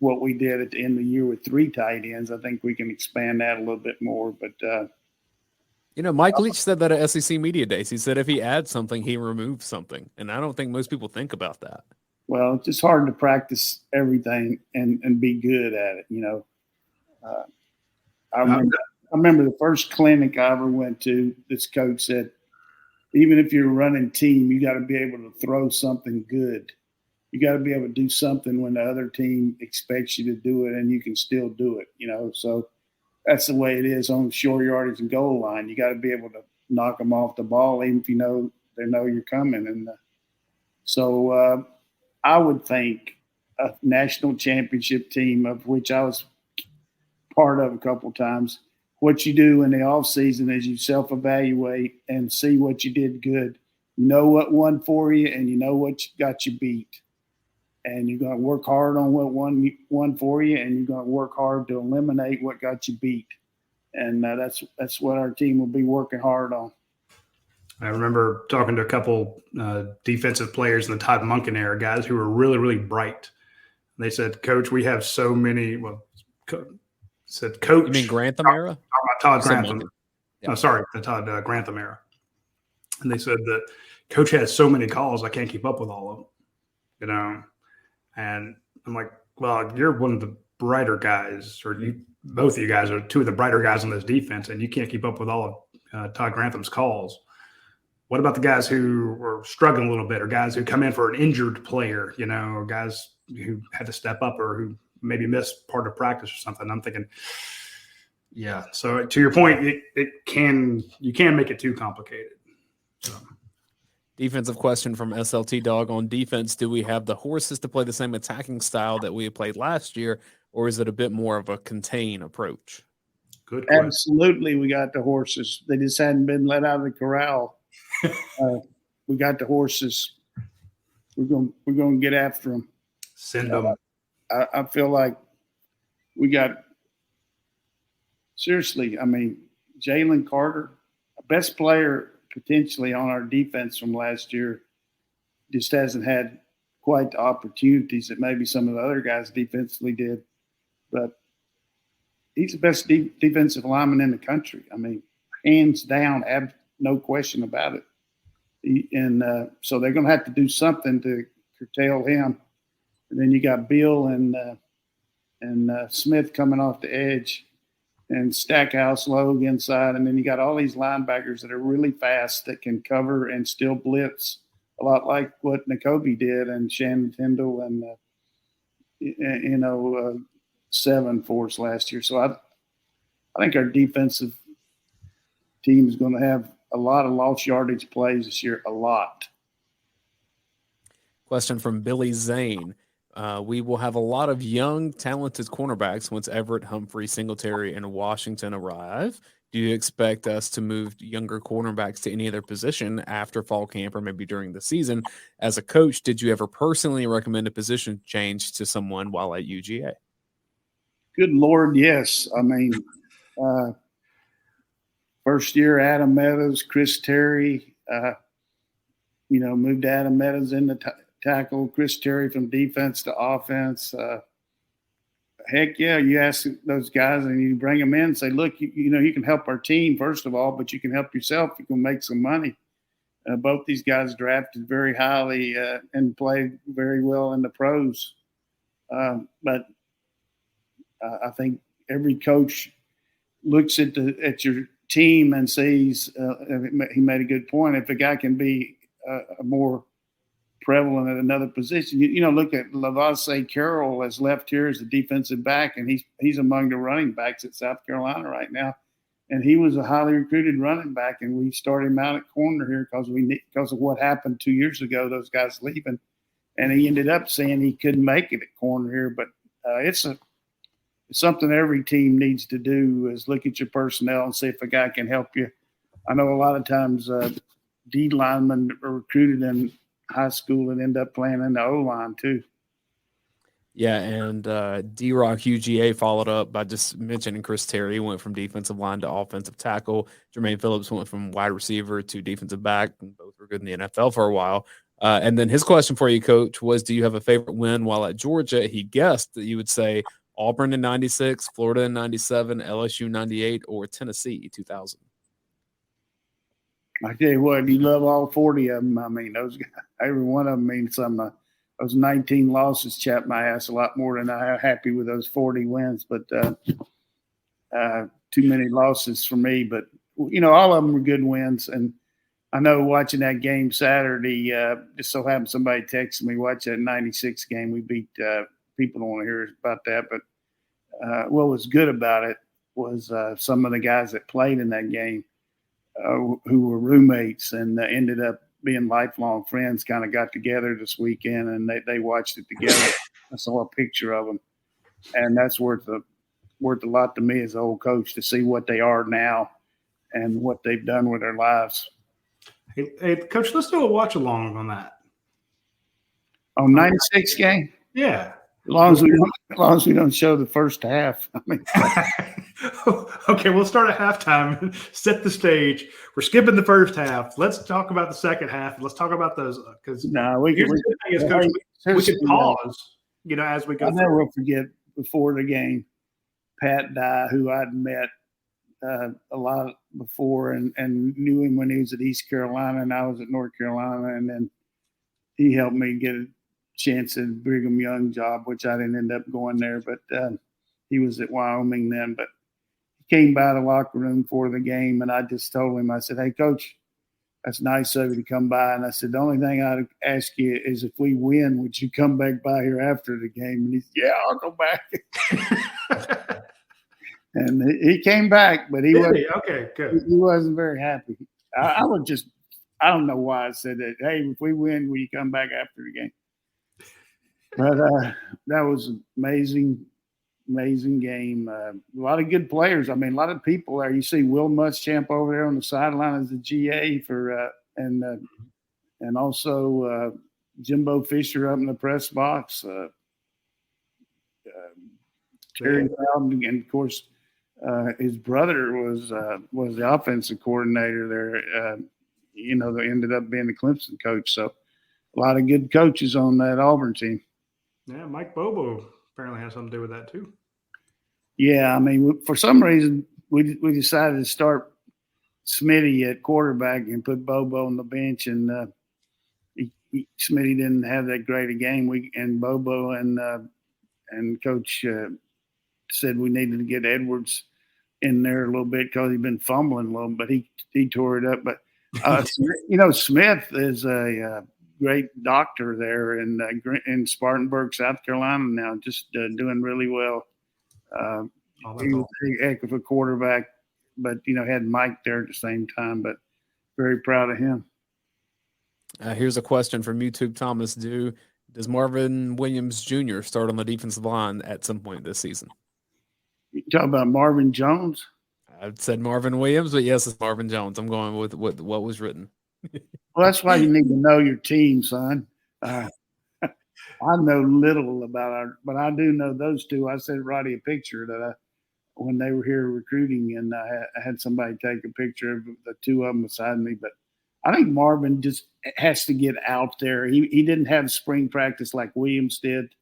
Speaker 3: what we did at the end of the year with 3 tight ends. I think we can expand that a little bit more. But
Speaker 2: Mike Leach said that at SEC Media Days. He said if he adds something, he removes something, and I don't think most people think about that.
Speaker 3: Well, it's just hard to practice everything and be good at it. I remember the first clinic I ever went to, this coach said, even if you're running team, you got to be able to throw something good. You got to be able to do something when the other team expects you to do it, and you can still do it, So that's the way it is on short yardage and goal line. You got to be able to knock them off the ball, even if they know you're coming. And so I would think a national championship team, of which I was part of a couple of times, what you do in the off season is you self-evaluate and see what you did good. You know what won for you, and you know what got you beat. And you're going to work hard on what won for you, and you're going to work hard to eliminate what got you beat. And that's what our team will be working hard on.
Speaker 1: I remember talking to a couple defensive players in the Todd Monken era, guys who were really, really bright. They said, "Coach, we have so many." Well, said, "Coach."
Speaker 2: You mean Grantham era?
Speaker 1: Todd Grantham. Yeah. No, sorry, the Todd Grantham era. And they said that Coach has so many calls, I can't keep up with all of them. You know, and I'm like, well, you're one of the brighter guys, or both of you guys are two of the brighter guys on this defense, and you can't keep up with all of Todd Grantham's calls. What about the guys who were struggling a little bit, or guys who come in for an injured player, you know, or guys who had to step up, or who maybe missed part of practice or something? I'm thinking, yeah. So to your point, you can make it too complicated. So.
Speaker 2: Defensive question from SLT Dog on defense. Do we have the horses to play the same attacking style that we had played last year, or is it a bit more of a contain approach?
Speaker 1: Good question.
Speaker 3: Absolutely, we got the horses. They just hadn't been let out of the corral. We got the horses. We're going to get after them.
Speaker 1: Send them.
Speaker 3: I feel like we got – seriously, I mean, Jalen Carter, best player potentially on our defense from last year, just hasn't had quite the opportunities that maybe some of the other guys defensively did. But he's the best defensive lineman in the country. I mean, hands down, no question about it. So they're going to have to do something to curtail him. And then you got Bill and Smith coming off the edge, and Stackhouse Logue inside. And then you got all these linebackers that are really fast that can cover and still blitz, a lot like what Nakobe did and Shannon Tyndall and, Seven for us last year. So I think our defensive team is going to have a lot of lost yardage plays this year, a lot.
Speaker 2: Question from Billy Zane. We will have a lot of young, talented cornerbacks once Everett, Humphrey, Singletary, and Washington arrive. Do you expect us to move younger cornerbacks to any other position after fall camp or maybe during the season? As a coach, did you ever personally recommend a position change to someone while at UGA?
Speaker 3: Good Lord, yes. I mean, first year, Adam Meadows, Chris Terry, moved Adam Meadows in the tackle, Chris Terry from defense to offense. Heck yeah, you ask those guys and you bring them in and say, look, you can help our team, first of all, but you can help yourself. You can make some money. Both these guys drafted very highly and played very well in the pros. But I think every coach looks at your team and sees he made a good point. If a guy can be more prevalent at another position, look at Lavase Carroll as left here as a defensive back, and he's among the running backs at South Carolina right now. And he was a highly recruited running back, and we started him out at corner here because of what happened 2 years ago, those guys leaving. And he ended up saying he couldn't make it at corner here. But it's something every team needs to do is look at your personnel and see if a guy can help you. I know a lot of times D linemen are recruited in high school and end up playing in the O-line too.
Speaker 2: Yeah, and D-Rock UGA followed up by just mentioning Chris Terry went from defensive line to offensive tackle. Jermaine Phillips went from wide receiver to defensive back, and both were good in the NFL for a while. And then his question for you, Coach, was do you have a favorite win while at Georgia? He guessed that you would say Auburn in 96, Florida in 97, LSU 98, or Tennessee 2000.
Speaker 3: I tell you what, you love all 40 of them. I mean, those guys, every one of them means something. Those 19 losses chapped my ass a lot more than I am happy with those 40 wins. But too many losses for me. But, all of them were good wins. And I know watching that game Saturday, just so happened somebody texted me, watch that 96 game. We beat people don't want to hear about that. But what was good about it was some of the guys that played in that game who were roommates and ended up being lifelong friends. Kind of got together this weekend and they watched it together. I saw a picture of them, and that's worth a lot to me as a old coach to see what they are now and what they've done with their lives.
Speaker 1: Hey, Coach, let's do a watch along on that.
Speaker 3: On 96 game?
Speaker 1: Yeah.
Speaker 3: As long as we don't show the first half. I mean,
Speaker 1: okay, we'll start at halftime, set the stage. We're skipping the first half. Let's talk about the second half. Let's talk about those because
Speaker 3: we
Speaker 1: can pause, as we go.
Speaker 3: I never will forget before the game, Pat Dye, who I'd met a lot before and knew him when he was at East Carolina and I was at North Carolina, and then he helped me get a chance at Brigham Young job, which I didn't end up going there, but he was at Wyoming then. But he came by the locker room for the game, and I just told him, I said, "Hey, Coach, that's nice of you to come by." And I said, "The only thing I'd ask you is if we win, would you come back by here after the game?" And he said, "Yeah, I'll go back." And he came back, but he wasn't very happy. I don't know why I said that. Hey, if we win, will you come back after the game? But that was an amazing game. A lot of good players. I mean, a lot of people there. You see Will Muschamp over there on the sideline as a GA for and also Jimbo Fisher up in the press box. Terry Bowden, and of course his brother was the offensive coordinator there. That ended up being the Clemson coach. So a lot of good coaches on that Auburn team.
Speaker 1: Yeah, Mike Bobo apparently has something to do with that too. Yeah, I
Speaker 3: mean, for some reason we decided to start Smitty at quarterback and put Bobo on the bench, and Smitty didn't have that great a game. And Bobo and Coach said we needed to get Edwards in there a little bit because he'd been fumbling a little, but he tore it up. But Smith is a great doctor there in Spartanburg, South Carolina now, just doing really well. He was a heck of a quarterback, but had Mike there at the same time. But very proud of him.
Speaker 2: Here's a question from YouTube. Thomas, does Marvin Williams Jr. start on the defensive line at some point this season?
Speaker 3: You talk about Marvin Jones?
Speaker 2: I said Marvin Williams, but yes, it's Marvin Jones. I'm going with what was written.
Speaker 3: Well, that's why you need to know your team, son. I know little about but I do know those two. I sent Radi a picture that when they were here recruiting, and I had somebody take a picture of the two of them beside me. But I think Marvin just has to get out there. He didn't have spring practice like Williams did,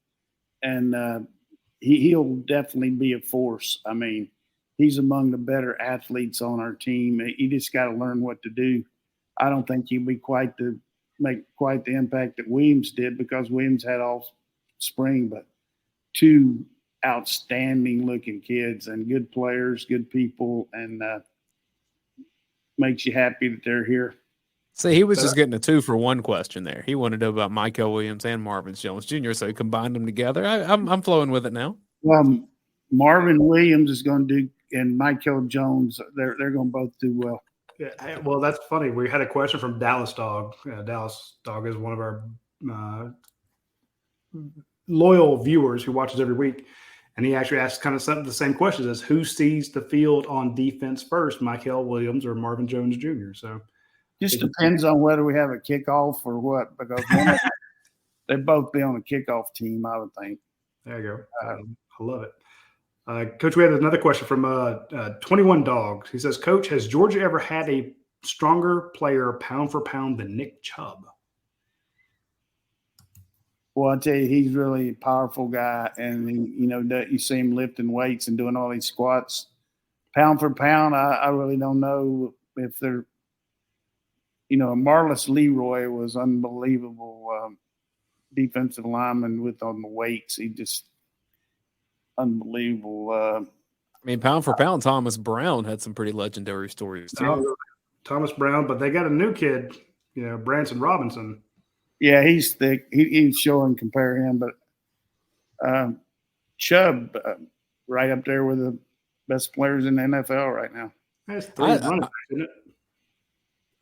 Speaker 3: and he'll definitely be a force. I mean, he's among the better athletes on our team. He just got to learn what to do. I don't think he'll be make quite the impact that Williams did, because Williams had all spring, but two outstanding looking kids and good players, good people, and makes you happy that they're here.
Speaker 2: See, he was just getting a 2-for-1 question there. He wanted to know about Michael Williams and Marvin Jones Jr., so he combined them together. I'm flowing with it now.
Speaker 3: Well, Marvin Williams is going to do, and Michael Jones, they're going to both do well.
Speaker 1: Yeah, well, that's funny. We had a question from Dallas Dog. Dallas Dog is one of our loyal viewers who watches every week, and he actually asked kind of the same questions as who sees the field on defense first, Michael Williams or Marvin Jones Jr. So
Speaker 3: just depends on whether we have a kickoff or what, because they'd both be on a kickoff team, I would think.
Speaker 1: There you go. I love it. Coach, we had another question from 21 Dogs. He says, Coach, has Georgia ever had a stronger player pound for pound than Nick Chubb?
Speaker 3: Well, I tell you, he's really a powerful guy, and you see him lifting weights and doing all these squats. Pound for pound, I really don't know if they're, Marlis Leroy was unbelievable defensive lineman on the weights. He just unbelievable.
Speaker 2: I mean, pound for pound, Thomas Brown had some pretty legendary stories too.
Speaker 1: Thomas Brown, but they got a new kid, Branson Robinson.
Speaker 3: Yeah, he's thick. He's showing compare him, but Chubb right up there with best players in the NFL right now.
Speaker 1: That's three running backs, isn't it?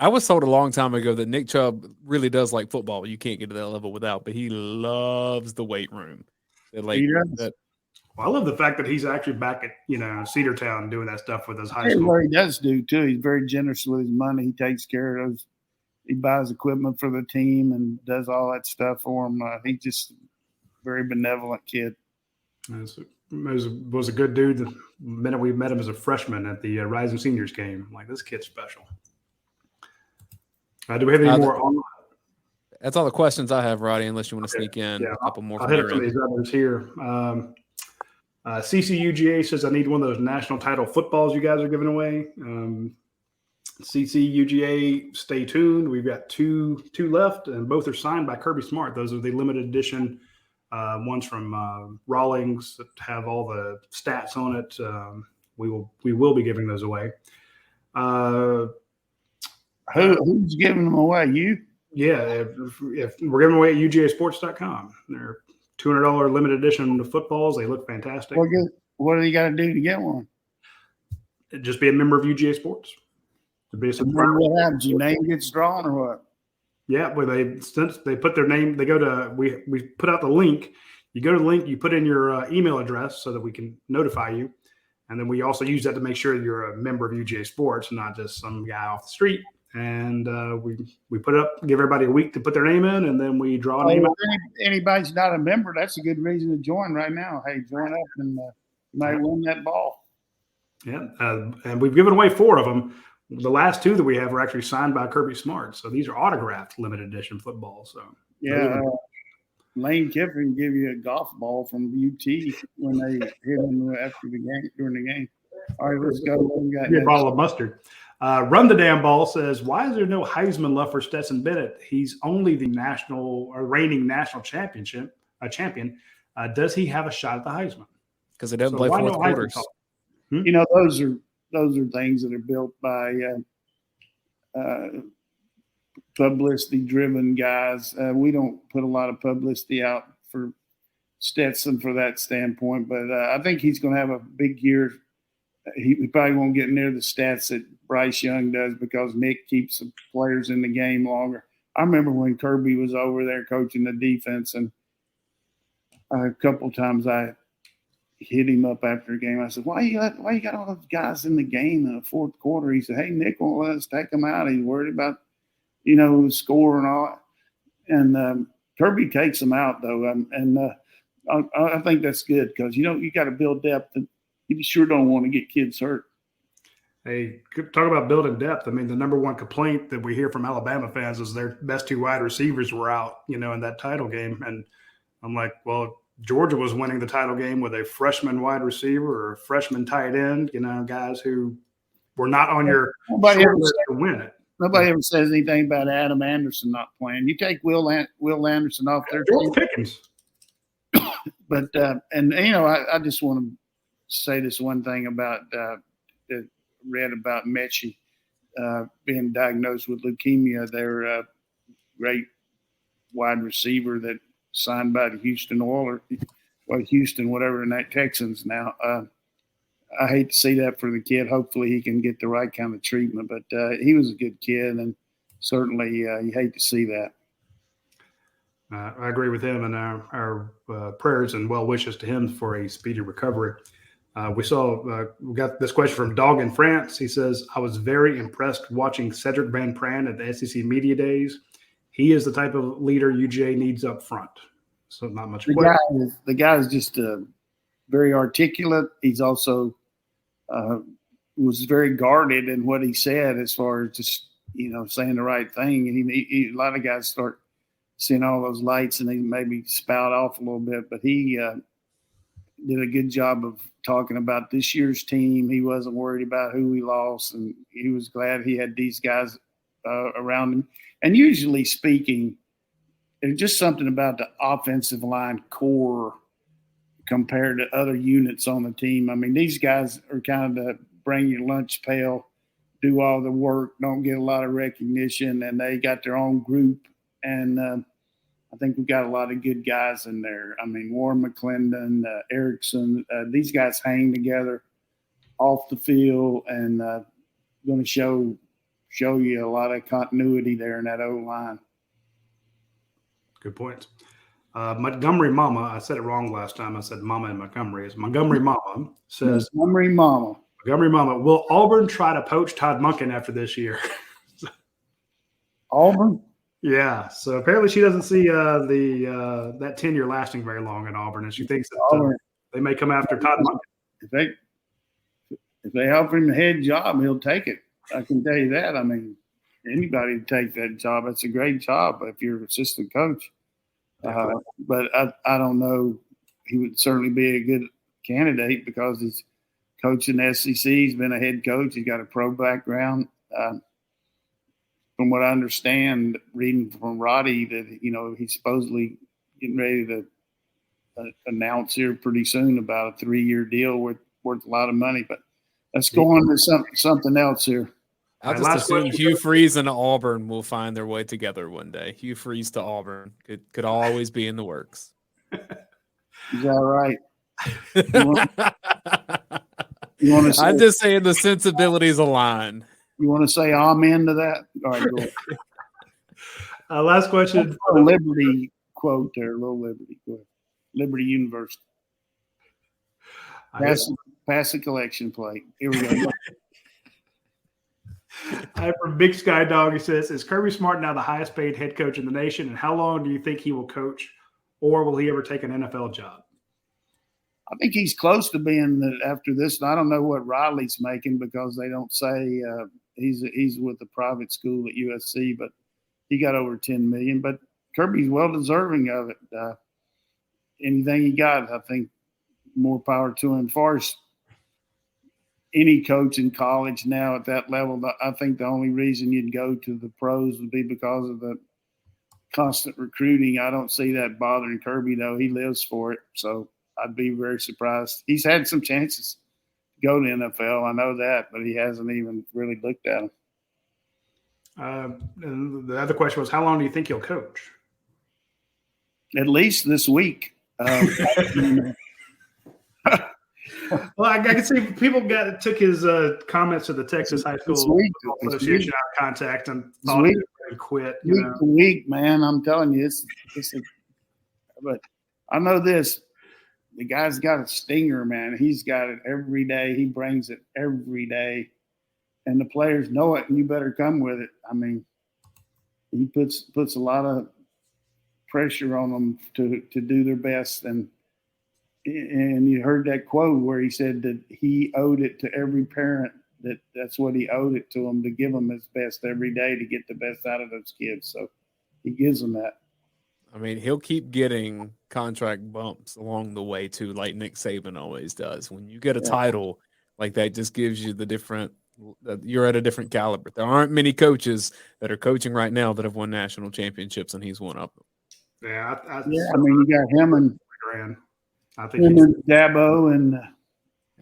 Speaker 2: I was told a long time ago that Nick Chubb really does like football. You can't get to that level without, but he loves the weight room. Like that.
Speaker 1: Well, I love the fact that he's actually back at Cedartown doing that stuff with his high
Speaker 3: Hey,
Speaker 1: school.
Speaker 3: what he does do too. He's very generous with his money. He takes care of those. He buys equipment for the team and does all that stuff for them. He's just a very benevolent kid.
Speaker 1: Was a good dude. The minute we met him as a freshman at the Rising Seniors game, I'm like, this kid's special. Do we have any more on?
Speaker 2: That's all the questions I have, Roddy, unless you want to sneak in a couple more.
Speaker 1: I'll hit up some of these others here. CCUGA says, I need one of those national title footballs you guys are giving away. CCUGA, stay tuned. We've got two left, and both are signed by Kirby Smart. Those are the limited edition ones from Rawlings that have all the stats on it. We will be giving those away.
Speaker 3: Who's giving them away? You?
Speaker 1: Yeah, if we're giving away at UGASports.com. They're $200 limited edition footballs. They look fantastic.
Speaker 3: What do you got to do to get one?
Speaker 1: Just be a member of UGA Sports. To be a subscriber.
Speaker 3: What happens? Your name gets drawn or what?
Speaker 1: Yeah, well, since they put their name, they go to we put out the link. You go to the link, you put in your email address so that we can notify you, and then we also use that to make sure you're a member of UGA Sports, not just some guy off the street. And we put it up, give everybody a week to put their name in, and then we draw a name out.
Speaker 3: Anybody's not a member, that's a good reason to join right now. Hey, join up and you might win that ball.
Speaker 1: Yeah, and we've given away 4 of them. The last 2 that we have are actually signed by Kirby Smart. So these are autographed limited edition footballs. So
Speaker 3: yeah, Lane Kiffin can give you a golf ball from UT when they hit him after the game during the game. All right, let's go.
Speaker 1: Be a bottle of mustard. Run the Damn Ball says, why is there no Heisman love for Stetson Bennett? He's only the reigning national champion. Does he have a shot at the Heisman?
Speaker 2: Because he doesn't play fourth quarters.
Speaker 3: You know, those are things that are built by publicity-driven guys. We don't put a lot of publicity out for Stetson for that standpoint, but I think he's going to have a big year. He probably won't get near the stats that Bryce Young does because Nick keeps the players in the game longer. I remember when Kirby was over there coaching the defense, and a couple of times I hit him up after the game. I said, why you got all those guys in the game in the fourth quarter? He said, hey, Nick won't let us take them out. He's worried about, the score and all that. And Kirby takes them out, though. I think that's good because, you got to build depth. And you sure don't want to get kids hurt.
Speaker 1: Hey, talk about building depth. I mean, the number one complaint that we hear from Alabama fans is their best 2 wide receivers were out, in that title game. And I'm like, well, Georgia was winning the title game with a freshman wide receiver or a freshman tight end, guys who were not on your short list to win it.
Speaker 3: Nobody ever says anything about Adam Anderson not playing. You take Will Anderson off there.
Speaker 1: George Pickens.
Speaker 3: But, I just want to say this one thing about that read about Mechie being diagnosed with leukemia. They're a great wide receiver that signed by the Houston whatever, in that Texans now. I hate to see that for the kid. Hopefully he can get the right kind of treatment, but he was a good kid, and certainly you hate to see that.
Speaker 1: I agree with him, and our prayers and well wishes to him for a speedy recovery. We got this question from Dog in France. He says, I was very impressed watching Cedric Van Pran at the SEC Media Days. He is the type of leader UGA needs up front. So not much.
Speaker 3: The guy is just very articulate. He's also was very guarded in what he said as far as just, saying the right thing. And a lot of guys start seeing all those lights and they maybe spout off a little bit, but he did a good job of talking about this year's team. He wasn't worried about who we lost, and he was glad he had these guys around him. And usually speaking, there's just something about the offensive line core compared to other units on the team. I mean, these guys are kind of the bring your lunch pail, do all the work, don't get a lot of recognition, and they got their own group. And I think we've got a lot of good guys in there. I mean, Warren McClendon, Erickson, these guys hang together. off the field and going to show you a lot of continuity there in that O-line.
Speaker 1: Good point. Montgomery Mama, I said it wrong last time. I said Mama in Montgomery. It's Montgomery Mama says,
Speaker 3: Montgomery Mama,
Speaker 1: will Auburn try to poach Todd Monken after this year?
Speaker 3: Auburn?
Speaker 1: Yeah. So apparently she doesn't see that tenure lasting very long at Auburn, and she thinks that they may come after Todd Monken.
Speaker 3: If they offer him the head job, he'll take it. I can tell you that. I mean, anybody would take that job. It's a great job if you're an assistant coach. But I don't know. He would certainly be a good candidate because he's coaching the SEC. He's been a head coach. He's got a pro background. From what I understand, reading from Radi, that he's supposedly getting ready to announce here pretty soon about a 3-year deal worth a lot of money. But let's go on to something else here.
Speaker 2: I just assume Hugh Freeze and Auburn will find their way together one day. Hugh Freeze to Auburn could always be in the works.
Speaker 3: Is that right?
Speaker 2: I'm just saying the sensibilities align.
Speaker 3: You want to say amen to that? All right, go ahead.
Speaker 1: Last question.
Speaker 3: A Liberty quote there, a little Liberty quote. Liberty University. Pass the collection plate. Here we go.
Speaker 1: From Big Sky Dog, he says, is Kirby Smart now the highest paid head coach in the nation? And how long do you think he will coach, or will he ever take an NFL job?
Speaker 3: I think he's close to being after this. I don't know what Riley's making because they don't say he's with a private school at USC, but he got over $10 million. But Kirby's well deserving of it. Anything he got, I think, more power to him. As far as any coach in college now at that level, I think the only reason you'd go to the pros would be because of the constant recruiting. I don't see that bothering Kirby, though. He lives for it. So I'd be very surprised. He's had some chances to go to NFL. I know that, but he hasn't even really looked at them.
Speaker 1: And the other question was, how long do you think he'll coach?
Speaker 3: At least this week.
Speaker 1: Well, I can see people took his comments to the Texas High School Association out of contact and thought he would quit.
Speaker 3: Week to week, man. I'm telling you, but I know this. The guy's got a stinger, man. He's got it every day. He brings it every day. And the players know it, and you better come with it. I mean, he puts a lot of pressure on them to do their best. And you heard that quote where he said that he owed it to every parent, that's what he owed it to them, to give them his best every day to get the best out of those kids. So he gives them that.
Speaker 2: I mean, he'll keep getting contract bumps along the way too, like Nick Saban always does. When you get a title like that, just gives you you're at a different caliber. There aren't many coaches that are coaching right now that have won national championships, and he's one of them.
Speaker 1: Yeah,
Speaker 3: I mean, you got him and
Speaker 1: Grand. I think
Speaker 3: and Dabo and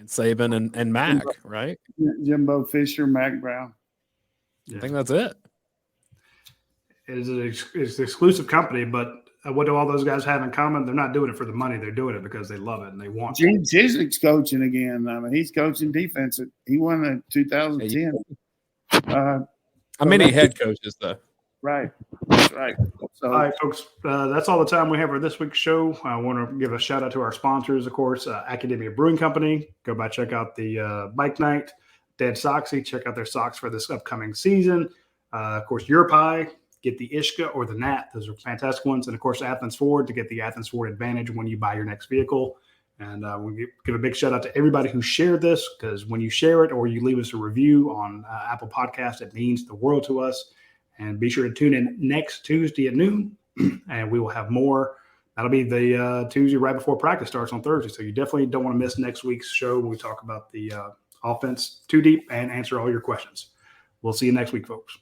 Speaker 2: Saban and Mac, right?
Speaker 3: Jimbo Fisher, Mac Brown.
Speaker 2: Yeah. I think that's it.
Speaker 1: It's an exclusive company, but what do all those guys have in common? They're not doing it for the money. They're doing it because they love it and they want to.
Speaker 3: Gene Chiswick's coaching again. I mean, he's coaching defense. He won in 2010.
Speaker 2: How many head coaches, though?
Speaker 3: Right. That's right. So,
Speaker 1: all right, folks, that's all the time we have for this week's show. I want to give a shout out to our sponsors, of course, Academia Brewing Company. Go by, check out the Bike Night. Dead Soxy, check out their socks for this upcoming season. Of course, Your Pie. Get the Ishka or the Nat. Those are fantastic ones. And, of course, Athens Ford to get the Athens Ford Advantage when you buy your next vehicle. And we give a big shout-out to everybody who shared this, because when you share it or you leave us a review on Apple Podcasts, it means the world to us. And be sure to tune in next Tuesday at noon, and we will have more. That'll be the Tuesday right before practice starts on Thursday. So you definitely don't want to miss next week's show when we talk about the offense too deep and answer all your questions. We'll see you next week, folks.